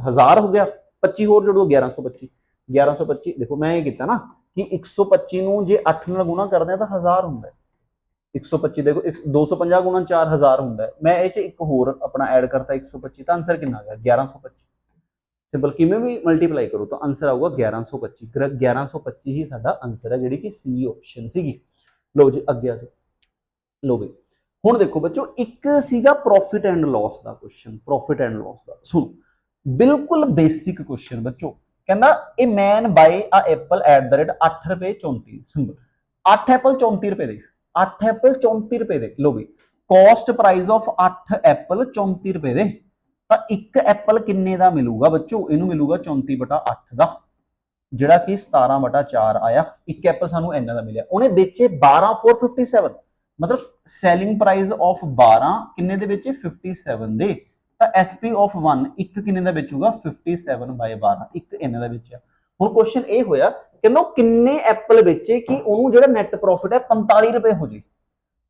1000 ਹੋ ਗਿਆ, 25 ਹੋਰ ਜੋੜੋ 1125, 1125 ਦੇਖੋ ਮੈਂ ਇਹ ਕੀਤਾ ਨਾ कि 125 ਨੂੰ ਜੇ 8 ਨਾਲ ਗੁਣਾ ਕਰਦੇ ਆ ਤਾਂ 1000 ਹੁੰਦਾ ਹੈ। 125 ਦੇਖੋ 250 ਗੁਣਾ 4 1000 ਹੁੰਦਾ ਹੈ। ਮੈਂ ਇਹ ਚ ਇੱਕ ਹੋਰ ਆਪਣਾ ਐਡ ਕਰਤਾ 125 ਤਾਂ ਆਨਸਰ ਕਿੰਨਾ ਆ ਗਿਆ 1125। ਸਿੰਪਲ ਕਿਵੇਂ ਵੀ ਮਲਟੀਪਲਾਈ ਕਰੋ ਤਾਂ ਆਨਸਰ ਆਊਗਾ 1125। 1125 ਹੀ ਸਾਡਾ ਆਨਸਰ ਹੈ, ਜਿਹੜੀ ਕਿ ਸੀ ਆਪਸ਼ਨ ਸੀਗੀ। ਲਓ ਜੀ ਅੱਗੇ ਆ ਜਾਓ। ਲਓ ਬਈ ਹੁਣ ਦੇਖੋ ਬੱਚੋ, ਇੱਕ ਸੀਗਾ ਪ੍ਰੋਫਿਟ ਐਂਡ ਲਾਸ ਦਾ ਕੁਐਸਚਨ, ਪ੍ਰੋਫਿਟ ਐਂਡ ਲਾਸ ਦਾ ਸੁਣੋ, ਬਿਲਕੁਲ ਬੇਸਿਕ ਕੁਐਸਚਨ ਬੱਚੋ। ਕਹਿੰਦਾ ਇਹ ਮੈਨ ਬਾਈ ਆ ਐਪਲ ਐਟ ਦ ਰੇਟ 8 ਰੁਪਏ 34, ਸਿੰਪਲ 8 ਐਪਲ 34 ਰੁਪਏ ਦੇ, 8 ਐਪਲ 34 ਰੁਪਏ ਦੇ। ਲੋ ਵੀ ਕੋਸਟ ਪ੍ਰਾਈਸ ਆਫ 8 ਐਪਲ 34 ਰੁਪਏ ਦੇ, ਤਾਂ ਇੱਕ ਐਪਲ ਕਿੰਨੇ ਦਾ ਮਿਲੂਗਾ ਬੱਚੋ, ਇਹਨੂੰ ਮਿਲੂਗਾ 34/8 ਦਾ, ਜਿਹੜਾ ਕਿ 17/4 ਆਇਆ। ਇੱਕ ਐਪਲ ਸਾਨੂੰ ਇਹਨਾਂ ਦਾ ਮਿਲਿਆ, ਉਹਨੇ ਵੇਚੇ 12,457, मतलब ਸੈਲਿੰਗ ਪ੍ਰਾਈਸ ਆਫ 12 ਕਿੰਨੇ ਦੇ ਵੇਚੇ 57 ਦੇ, ਤਾਂ SP ਆਫ 1 ਇੱਕ ਕਿੰਨੇ ਦਾ ਵੇਚੂਗਾ 57/12, ਇੱਕ ਇਹਨਾਂ ਦਾ ਵੇਚਿਆ। ਹੁਣ ਕੁਐਸਚਨ ਇਹ ਹੋਇਆ, ਕਹਿੰਦਾ ਉਹ ਕਿੰਨੇ ਐਪਲ ਵੇਚੇ ਕਿ ਉਹਨੂੰ ਜਿਹੜਾ ਨੈਟ ਪ੍ਰੋਫਿਟ ਹੈ 45 ਰੁਪਏ ਹੋ ਜੇ,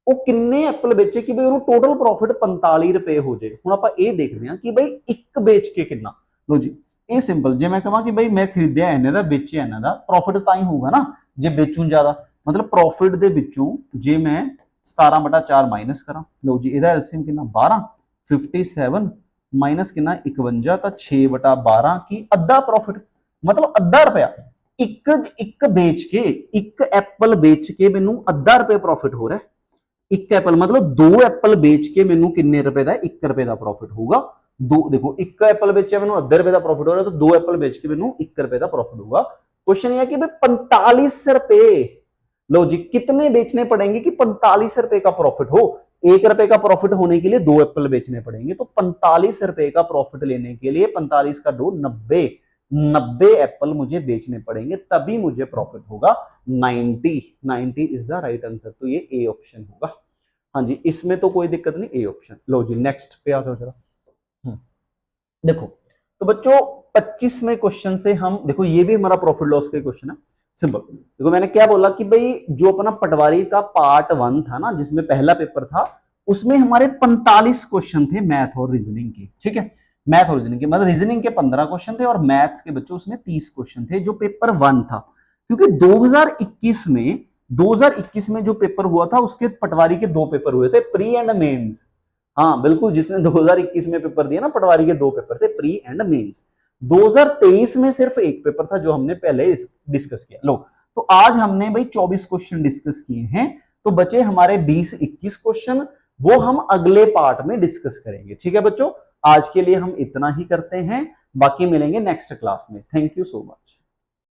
ਉਹ ਕਿੰਨੇ ਐਪਲ ਵੇਚੇ ਕਿ ਬਈ ਉਹਨੂੰ ਟੋਟਲ ਪ੍ਰੋਫਿਟ 45 ਰੁਪਏ ਹੋ ਜੇ। ਹੁਣ ਆਪਾਂ ਇਹ ਦੇਖਦੇ ਹਾਂ ਕਿ ਬਈ ਇੱਕ ਵੇਚ ਕੇ ਕਿੰਨਾ। ਲੋ ਜੀ ਇਹ ਸਿੰਪਲ, ਜੇ ਮੈਂ ਕਹਾਂ ਕਿ ਬਈ ਮੈਂ ਖਰੀਦਿਆ ਇਹਨਾਂ ਦਾ, ਵੇਚਿਆ ਇਹਨਾਂ ਦਾ, ਪ੍ਰੋਫਿਟ ਤਾਂ ਹੀ ਹੋਊਗਾ ਨਾ ਜੇ ਵੇਚੂੰ ਜ਼ਿਆਦਾ, मतलब ਪ੍ਰੋਫਿਟ ਦੇ ਵਿੱਚੋਂ ਜੇ ਮੈਂ 17/4 ਮਾਈਨਸ ਕਰਾਂ, ਲਓ ਜੀ ਇਹਦਾ ਐਲਸੀਐਮ ਕਿੰਨਾ 12, 57 ਮਾਈਨਸ ਕਿੰਨਾ 51, ਤਾਂ 6/12 ਕੀ ਅੱਧਾ ਪ੍ਰੋਫਿਟ, मतलब ਅੱਧਾ ਰੁਪਇਆ। ਇੱਕ ਵੇਚ ਕੇ, ਇੱਕ ਐਪਲ ਵੇਚ ਕੇ ਮੈਨੂੰ ਅੱਧਾ ਰੁਪਏ ਪ੍ਰੋਫਿਟ ਹੋ ਰਿਹਾ। ਇੱਕ ਐਪਲ मतलब 2 ਐਪਲ ਵੇਚ ਕੇ ਮੈਨੂੰ ਕਿੰਨੇ ਰੁਪਏ ਦਾ, 1 ਰੁਪਏ ਦਾ ਪ੍ਰੋਫਿਟ ਹੋਊਗਾ। ਦੋ ਦੇਖੋ ਇੱਕ ਐਪਲ ਵੇਚਿਆ ਮੈਨੂੰ ਅੱਧੇ ਰੁਪਏ ਦਾ ਪ੍ਰੋਫਿਟ ਹੋ ਰਿਹਾ, ਤਾਂ 2 ਐਪਲ ਵੇਚ ਕੇ ਮੈਨੂੰ 1 ਰੁपए ਦਾ प्रॉफिट होगा। क्वेश्चन ये है कि भाई 45 रुपए, लो जी कितने बेचने पड़ेंगे कि 45 रुपए का प्रॉफिट हो। 1 रुपए का प्रॉफिट होने के लिए 2 एप्पल बेचने पड़ेंगे, तो 45 रुपए का प्रॉफिट लेने के लिए 45 का 2 90 एप्पल मुझे बेचने पड़ेंगे, तभी मुझे प्रॉफिट होगा 90 इज द राइट आंसर। तो ये ए ऑप्शन होगा। हाँ जी, इसमें तो कोई दिक्कत नहीं, ए ऑप्शन। लो जी नेक्स्ट पे आ जाओ जरा। देखो तो बच्चों 25वें क्वेश्चन से हम देखो, ये भी हमारा प्रॉफिट लॉस का क्वेश्चन है। सिंपल देखो, मैंने क्या बोला कि भाई जो अपना पटवारी का पार्ट 1 था ना, जिसमें पहला पेपर था, उसमें हमारे 45 क्वेश्चन थे मैथ और रीजनिंग के। ठीक है, मैथ और रीजनिंग के, मतलब रीजनिंग के 15 क्वेश्चन थे और मैथ्स के बच्चों उसमें 30 क्वेश्चन थे, जो पेपर 1 था। क्योंकि 2021 में जो पेपर हुआ था, उसके पटवारी के 2 पेपर हुए थे, प्री एंड मेंस। हाँ बिल्कुल, जिसने 2021 में पेपर दिया ना, पटवारी के 2 पेपर थे, प्री एंड मेंस। 2023 में सिर्फ 1 पेपर था, जो हमने पहले डिस्कस किया। लो तो आज हमने भाई 24 क्वेश्चन डिस्कस किए हैं, तो बचे हमारे 20-21 क्वेश्चन, वो हम अगले पार्ट में डिस्कस करेंगे। ठीक है बच्चों, आज के लिए हम इतना ही करते हैं, बाकी मिलेंगे नेक्स्ट क्लास में। Thank you so much.